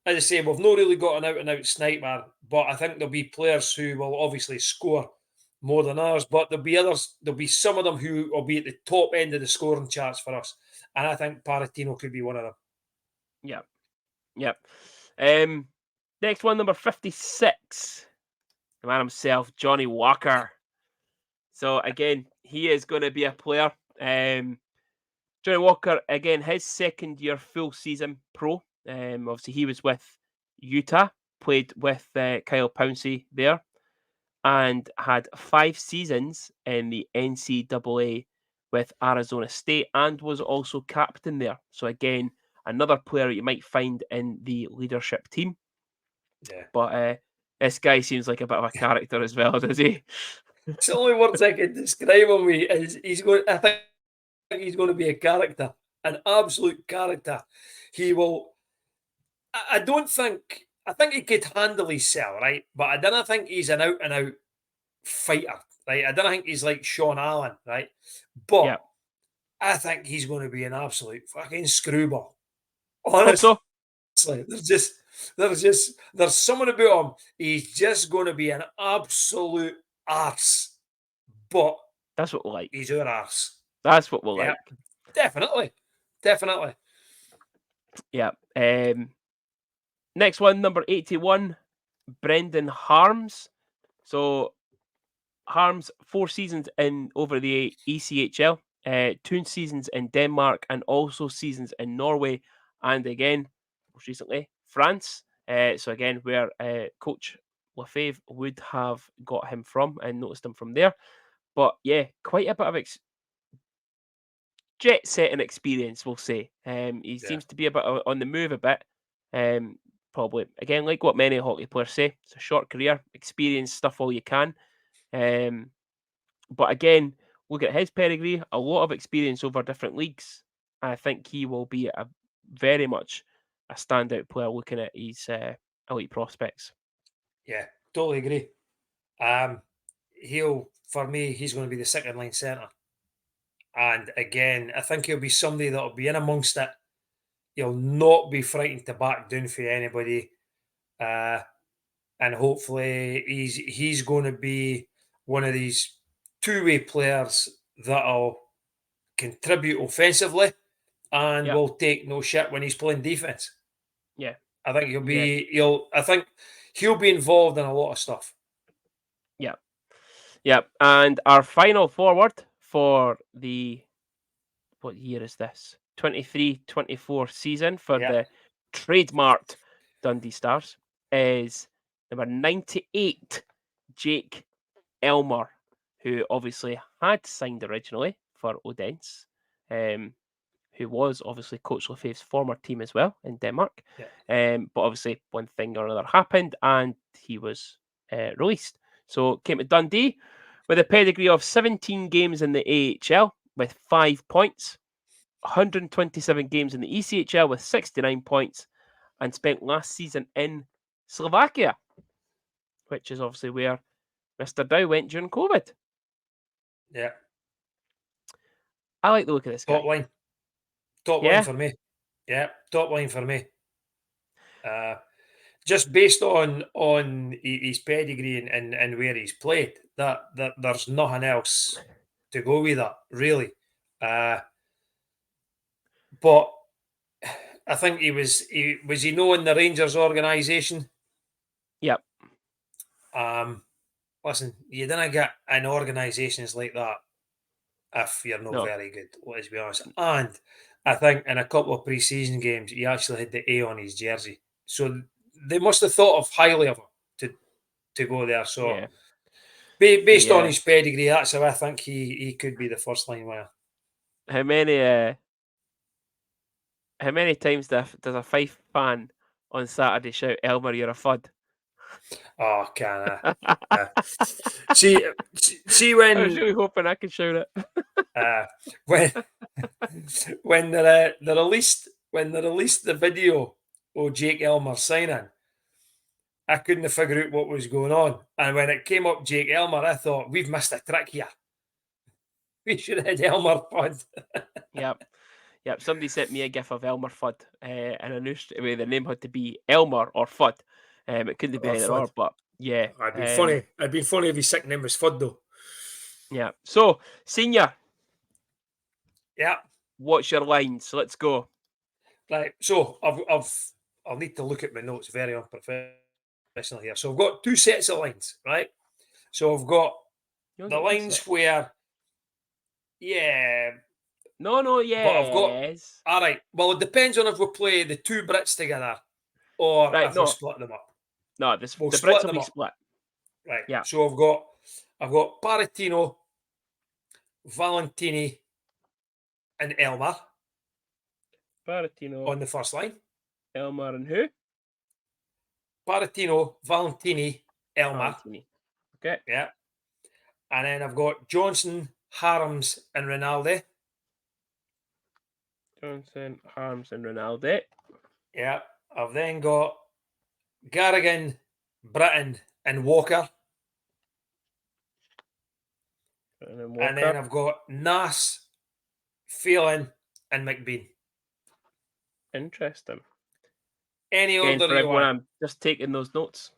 as I say, we've not really got an out-and-out sniper, but I think there'll be players who will obviously score more than ours, but there'll be others, there'll be some of them who will be at the top end of the scoring charts for us. And I think Paratino could be one of them. Yep. Next one, number 56. The man himself, Johnny Walker. So again, he is going to be a player. Johnny Walker, again, his second year full season pro. Obviously, he was with Utah, played with Kyle Pouncey there, and had 5 seasons in the NCAA with Arizona State, and was also captain there. So again, another player you might find in the leadership team. Yeah. But this guy seems like a bit of a character as well, does he? It's the only words I can describe him with. He's going. I think he's going to be a character, an absolute character. He will. I don't think. I think he could handle himself, right? But I don't think he's an out and out fighter, right? I don't think he's like Sean Allen, right? But Yeah. I think he's going to be an absolute fucking screwball. Hope Honestly, so. there's someone about him. He's just going to be an absolute arse. But that's what we like. He's our arse. That's what we like. Definitely. Yeah. Next one, number 81, Brendan Harms. So Harms, 4 seasons in over the ECHL, 2 seasons in Denmark, and also seasons in Norway, and again, most recently, France. So again, where Coach Lefebvre would have got him from and noticed him from there. But yeah, quite a bit of jet-setting experience, we'll say. He seems to be a bit on the move a bit. Probably, again, like what many hockey players say, it's a short career, experience stuff all you can. But again, look at his pedigree, a lot of experience over different leagues. I think he will be very much a standout player looking at his elite prospects. Yeah, totally agree. For me, he's going to be the second line centre. And again, I think he'll be somebody that'll be in amongst it. He'll not be frightened to back down for anybody. And hopefully he's going to be one of these two-way players that'll contribute offensively and will take no shit when he's playing defense. Yeah. I think he'll be involved in a lot of stuff. Yeah. And our final forward for the, what year is this? 23-24 season for the trademarked Dundee Stars is number 98, Jake Elmer, who obviously had signed originally for Odense, who was obviously Coach Lefebvre's former team as well in Denmark. But obviously one thing or another happened and he was released. So came to Dundee with a pedigree of 17 games in the AHL with 5 points, 127 games in the ECHL with 69 points, and spent last season in Slovakia, which is obviously where Mr. Dow went during COVID. Yeah. I like the look of this guy. Top line for me. Yeah, top line for me. Just based on his pedigree and where he's played, that there's nothing else to go with that, really. But I think he was in the Rangers organisation. Yep. Listen, you didn't get in organisations like that if you're not very good, let's be honest. And I think in a couple of pre-season games, he actually had the A on his jersey. So they must have thought of highly of him to go there. So based on his pedigree, that's how I think he could be the first line winner. How many times does a Fife fan on Saturday shout, "Elmer, you're a fud"? Oh, can I? See when I was really hoping I could shout it. when they released the video of Jake Elmer signing, I couldn't figure out what was going on. And when it came up Jake Elmer, I thought, we've missed a trick here. We should have had Elmer fud. Yep. Yep, somebody sent me a gif of Elmer Fudd, and I knew straight away the name had to be Elmer or Fudd. It couldn't be Or either Fudd. or, but yeah. I'd been funny. I'd been funny if his second name was Fudd though. Yeah. So, senior, Yeah. what's your lines? Let's go. Right. So I'll need to look at my notes very unprofessional here. So I've got two sets of lines, right? So I've got You only the got one lines set. where, yeah, No, but I've got, yes. all right. Well, it depends on if we play the two Brits together or Right, if we no. split them up. No, We'll the Brits split will them be up. split. Right. Yeah. So I've got Paratino, Valentini, and Elmer Paratino, on the first line. Elmer, and who? Paratino, Valentini, Elmer. Valentini. Okay. Yeah. And then I've got Johnson, Harms, and Rinaldi. Johnson, Harms, and Ronaldo. Yeah. I've then got Garrigan, Britton, and Walker. And then Walker. And then I've got Nass, Phelan, and McBean. Interesting. Any Again, order for you everyone, want. I'm just taking those notes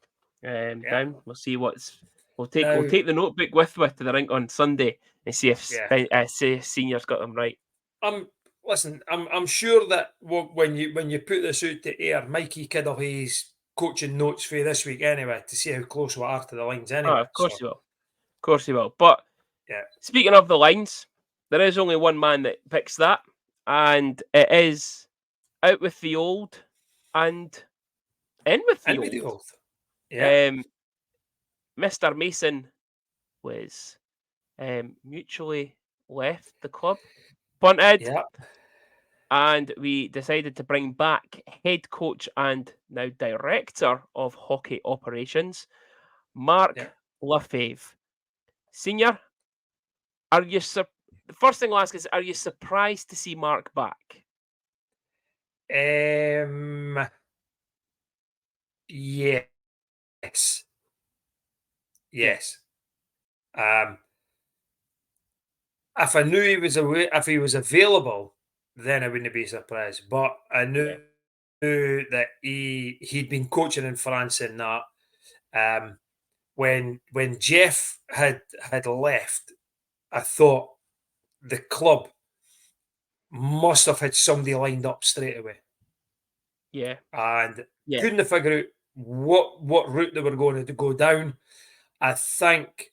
down. We'll see what's. We'll Now, take the notebook with to the rink on Sunday and see if yeah. say seniors got them right. I'm sure that when you put this out to air, Mikey Kiddlehe's coaching notes for this week anyway to see how close we are to the lines Oh, anyway. of course he will. Of course he will. But yeah, speaking of the lines, there is only one man that picks that, and it is out with the old and in with the and with the old. old. Yeah, Mr. Mason was mutually left the club, punted, yeah, and we decided to bring back head coach and now director of hockey operations, yeah. Mark Lefebvre. Senior, are you the first thing I'll ask is, are you surprised to see Mark back? Yes, Yeah, yes. If I knew he was away, if he was available, then I wouldn't be surprised. But I yeah, knew that he'd been coaching in France and that. Um, when Jeff had left, I thought the club must have had somebody lined up straight away yeah, and yeah, couldn't figure out what route they were going to go down. I think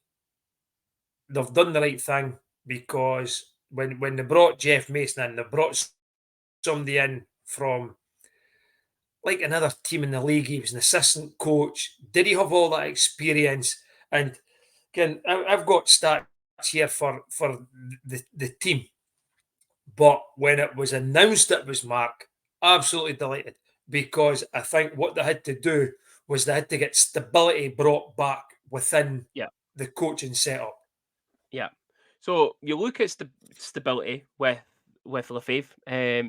they've done the right thing because when they brought Jeff Mason in, they brought somebody in from like another team in the league. He was an assistant coach. Did he have all that experience? And again, I've got stats here for the team. But when it was announced it was Mark, absolutely delighted because I think what they had to do was they had to get stability brought back within yeah, the coaching setup. yeah. So you look at stability with Lefebvre.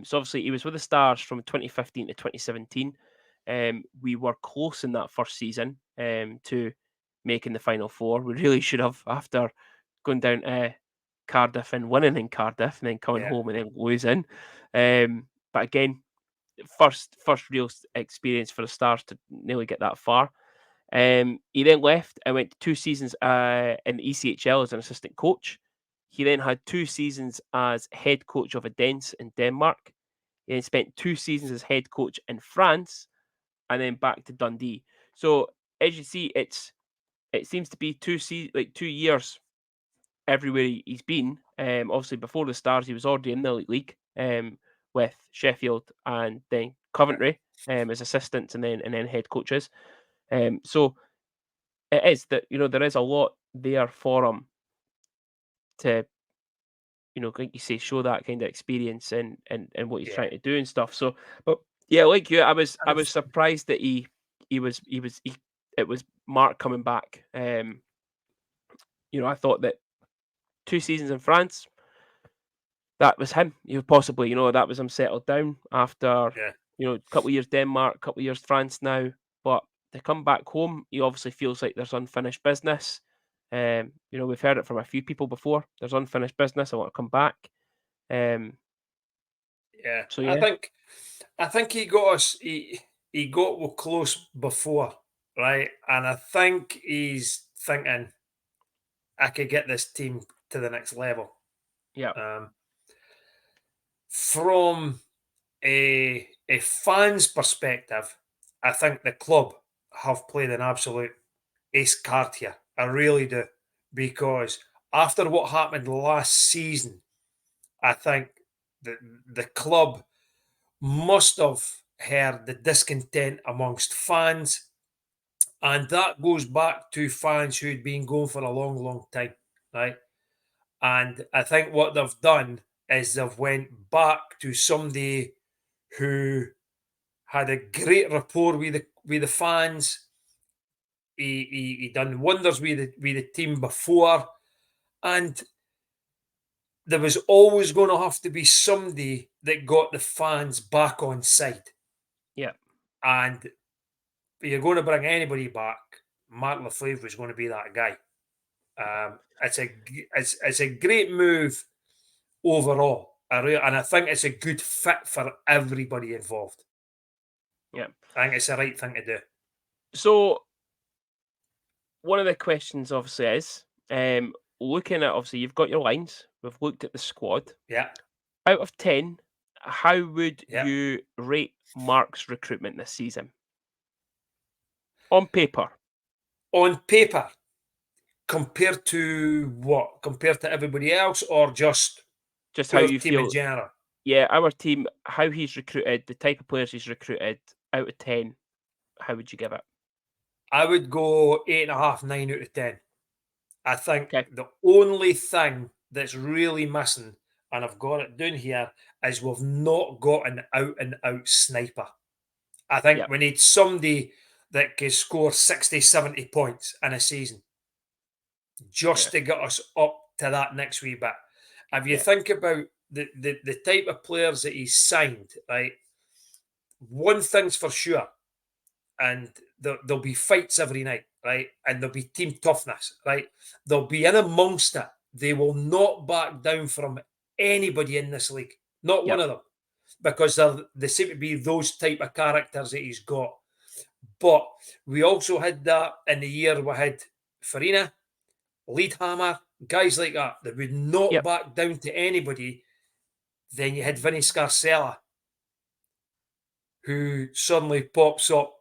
So obviously he was with the Stars from 2015 to 2017. We were close in that first season to making the final four. We really should have after going down to Cardiff and winning in Cardiff and then coming Yeah, home and then losing. But again, first real experience for the Stars to nearly get that far. He then left and went 2 seasons in the ECHL as an assistant coach. He then had 2 seasons as head coach of Odense in Denmark. He then spent 2 seasons as head coach in France, and then back to Dundee. So as you see, it seems to be 2 years everywhere he's been. Obviously before the Stars, he was already in the league with Sheffield and then Coventry as assistants and then head coaches. So it is that there is a lot there for him to like you say, show that kind of experience and what he's yeah. trying to do and stuff. So, but yeah, like you, I And was surprised that it was Mark coming back. I thought that 2 seasons in France, that was him. Possibly, that was him settled down after yeah, a couple of years Denmark, couple of years France now. But to come back home, he obviously feels like there's unfinished business. We've heard it from a few people before. There's unfinished business. I want to come back. Um, Yeah. So yeah. I think he got us. He got close before, right? And I think he's thinking, I could get this team to the next level. Yeah. From a fan's perspective, I think the club have played an absolute ace card here. I really do. Because after what happened last season, I think the club must have heard the discontent amongst fans. And that goes back to fans who'd been going for a long, long time, right? And I think what they've done is they've went back to somebody who had a great rapport with the fans. He done wonders with the team before, and there was always going to have to be somebody that got the fans back on side. Yeah. And if you're going to bring anybody back, Mark Lefebvre was going to be that guy. It's a great move overall, and I think it's a good fit for everybody involved. Yeah. I think it's the right thing to do. So one of the questions obviously is, looking at, obviously you've got your lines, we've looked at the squad. Yeah. Out of 10, how would Yeah. you rate Mark's recruitment this season? On paper. On paper, compared to what? Compared to everybody else, or just how our you team in feel? general? Yeah, our team, how he's recruited, the type of players he's recruited, out of 10, how would you give it? I would go 8.5, 9 out of 10. I think Okay. the only thing that's really missing, and I've got it down here, is we've not got an out and out sniper. I think Yep. we need somebody that can score 60, 70 points in a season just to get us up to that next wee bit. If you think about the type of players that he's signed, right, one thing's for sure, and there'll be fights every night, right? And there'll be team toughness, right? They'll be in amongst it. They will not back down from anybody in this league. Not one of them. Because they seem to be those type of characters that he's got. But we also had that in the year we had Farina, Leadhammer, guys like that would not back down to anybody. Then you had Vinny Scarcella, who suddenly pops up,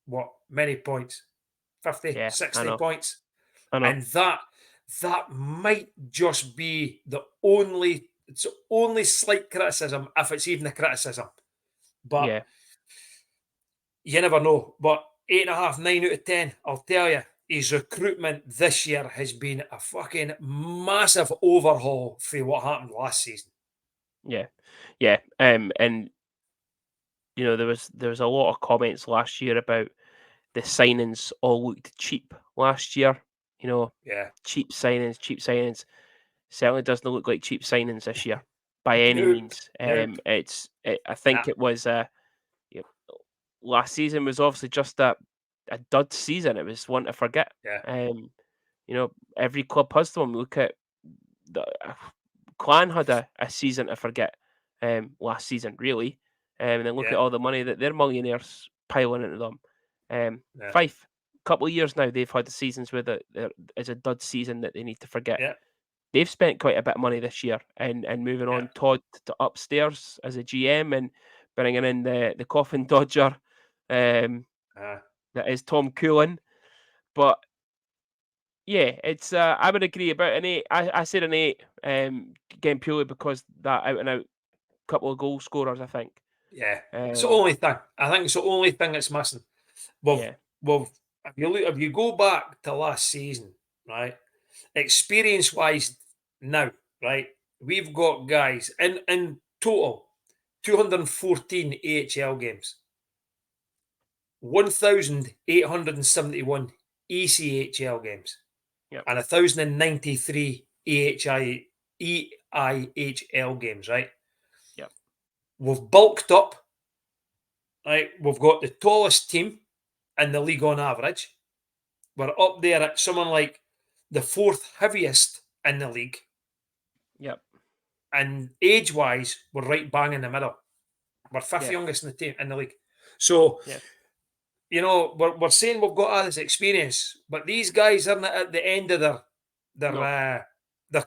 what, many points? 50, 60 points. I know. And that might just be the only slight criticism, if it's even a criticism. But you never know. But 8.5, 9 out of 10, I'll tell you, his recruitment this year has been a fucking massive overhaul for what happened last season. Yeah. Yeah. And you know, there was a lot of comments last year about the signings all looked cheap last year. You know, cheap signings. Certainly doesn't look like cheap signings this year by any means. I think it was last season was obviously just a dud season. It was one to forget. You know, every club has them. Look at the Clan had a season to forget last season, really. And then look at all the money that their millionaires piling into them. Fife, a couple of years now, they've had the seasons where there is a dud season that they need to forget. They've spent quite a bit of money this year and moving on Todd to upstairs as a GM and bringing in the coffin dodger that is Tom Coolan. But yeah, it's I would agree about an 8. I said an 8, again purely because that out and out couple of goal scorers, I think. It's the only thing. I think it's the only thing that's missing. Well, if you go back to last season, right, experience wise now, right, we've got guys in total 214 AHL games, 1,871 ECHL games, and 1,093 EIHL games, right? We've bulked up, right? We've got the tallest team in the league on average. We're up there at someone like the 4th heaviest in the league. and age-wise, we're right bang in the middle. We're fifth youngest in the team in the league. So, you know, we're saying we've got all this experience, but these guys aren't at the end of their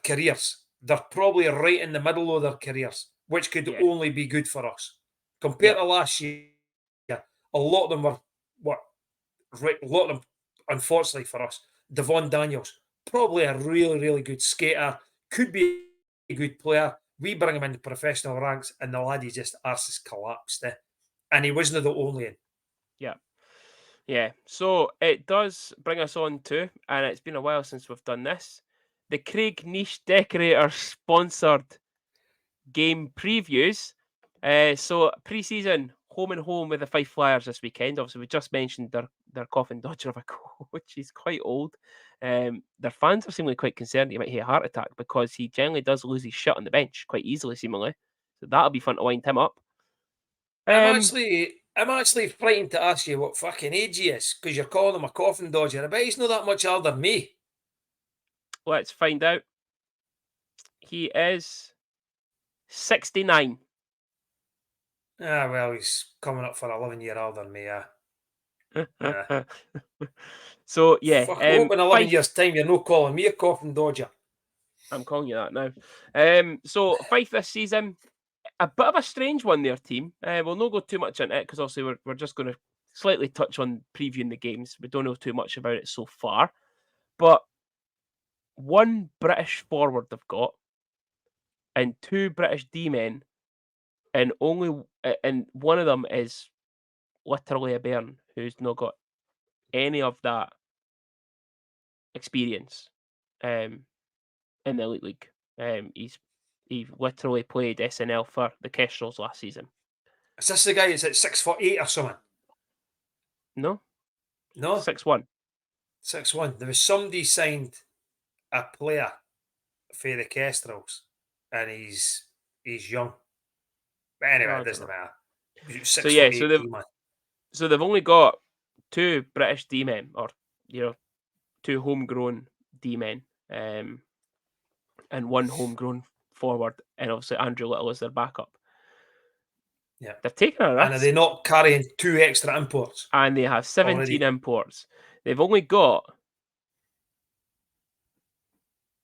careers. They're probably right in the middle of their careers, which could only be good for us. Compared to last year, a lot of them were a lot of them, unfortunately for us, Devon Daniels, probably a really, really good skater, could be a good player. We bring him into professional ranks, and the lad, he just arse has collapsed. And he wasn't the only one. Yeah. So it does bring us on to, and it's been a while since we've done this, the Craig Niche Decorator sponsored game previews. So pre-season home and home with the Fife Flyers this weekend. Obviously, we just mentioned their coffin dodger of a coach. He's quite old. Their fans are seemingly quite concerned he might hit a heart attack because he generally does lose his shit on the bench quite easily, seemingly. So that'll be fun to wind him up. I'm actually frightened to ask you what fucking age he is because you're calling him a coffin dodger. I bet he's not that much older than me. Let's find out. He is 69. Ah, well, he's coming up for 11-year older than me. So yeah, fuck, hope in 11 years' time you're not calling me a coffin dodger. I'm calling you that now. So Fife this season, a bit of a strange one there, team. We'll not go too much into it because obviously we're just going to slightly touch on previewing the games. We don't know too much about it so far, but one British forward they've got, and two British D-men, and one of them is literally a bairn who's not got any of that experience in the Elite League. He literally played SNL for the Kestrels last season. Is this the guy that's at 6'8" or something? No. 6'1". 6'1". There was somebody signed a player for the Kestrels, and he's young. But anyway, it doesn't matter. 6'8", so they've only got two British D-men, or two homegrown D-men, and one homegrown forward, and obviously Andrew Little is their backup. Yeah, they're taking a risk. And are they not carrying two extra imports? And they have 17 imports. They've only got,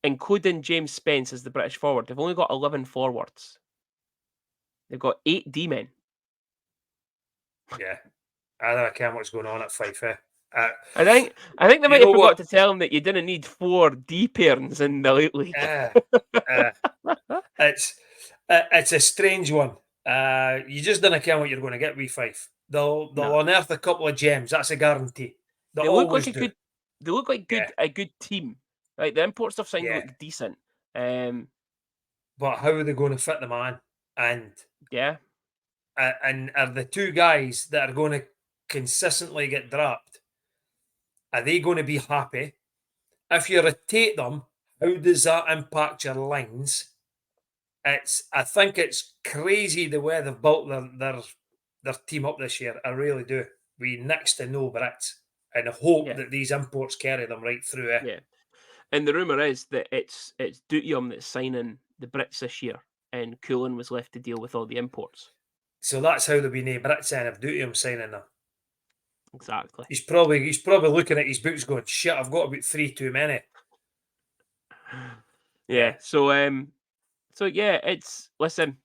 including James Spence as the British forward, they've only got 11 forwards. They've got 8 D-men. Yeah, I don't care what's going on at Fife. I think they might have forgot to tell him that you didn't need 4 D-pairns in the Elite League. It's a strange one. You just don't care what you're going to get with Fife. They'll unearth a couple of gems. That's a guarantee. They look like a good team. Like the import stuff sounds look decent. But how are they going to fit the man? And are the two guys that are going to consistently get dropped, are they going to be happy? If you rotate them, how does that impact your lines? I think it's crazy the way they've built their team up this year. I really do. We next to no Brits, and I hope that these imports carry them right through. Yeah, and the rumor is that it's Dutium that's signing the Brits this year, and Coolin was left to deal with all the imports. So that's how they'll be named Brits then if Dutium signing them. Exactly. He's probably looking at his boots going, shit, I've got about 3 too many. Yeah. So listen.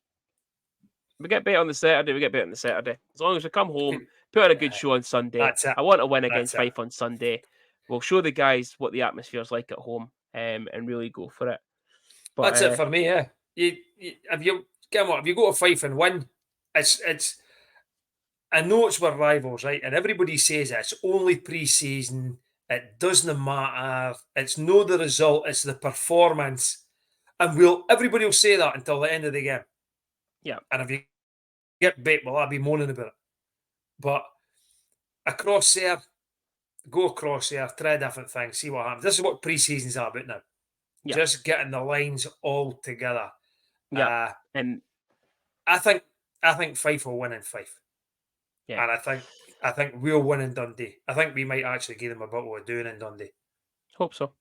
We get better on the Saturday. As long as we come home, put on a good show on Sunday. That's it. I want to win against Fife on Sunday. We'll show the guys what the atmosphere is like at home, and really go for it. But, that's it for me. Yeah. If you go to Fife and win, it's. I know it's we're rivals, right? And everybody says it's only pre-season. It doesn't matter. It's no the result. It's the performance. And everybody will say that until the end of the game. Yeah. And if you get beat, well, I'll be moaning about it. But go across there, try different things, see what happens. This is what pre-season's are about now. Yeah. Just getting the lines all together. Yeah. And I think Fife will win in Fife. Yeah. And I think we'll win in Dundee. I think we might actually give them a bit of doing in Dundee. Hope so.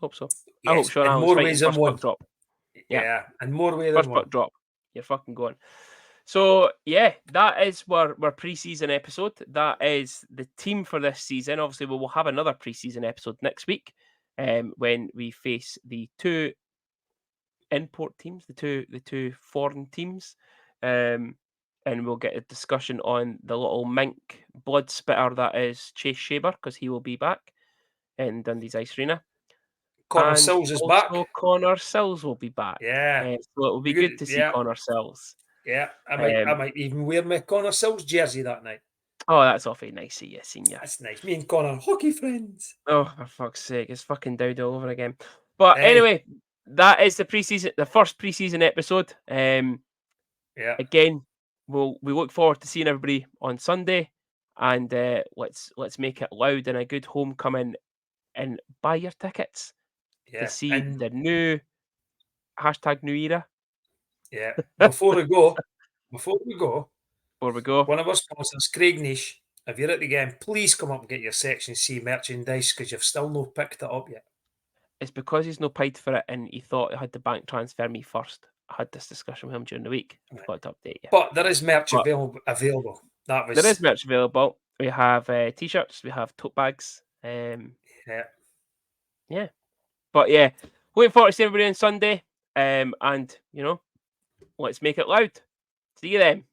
Yes, I hope Sean Allen's fighting first puck drop. Yeah, and more way than First one. puck drop. You're fucking going. So yeah, that is our pre-season episode. That is the team for this season. Obviously, we will have another pre-season episode next week, when we face the two import teams, the two foreign teams, and we'll get a discussion on the little mink blood spitter that is Chase Shaber, because he will be back in Dundee's Ice Arena. Connor And Sills is also back. Connor Sills will be back. Yeah. So it will be good to see Connor Sills. Yeah, I might even wear my Connor Sills jersey that night. Oh, that's awfully nice of you, senior. That's nice. Me and Connor, hockey friends. Oh, for fuck's sake, it's fucking Dowd all over again. But anyway, that is the first pre-season episode. Again, we look forward to seeing everybody on Sunday, and let's make it loud and a good homecoming, and buy your tickets to see the new #New Era. Yeah. Before we go, one of our sponsors, Craig Niche, if you're at the game, please come up and get your Section C merchandise, because you've still no picked it up yet. It's because he's no paid for it, and he thought he had to bank transfer me first. I had this discussion with him during the week. I've got to update you. But there is merch available. There is merch available. We have t-shirts, we have tote bags. Yeah. But yeah, looking forward to seeing everybody on Sunday. And let's make it loud. See you then.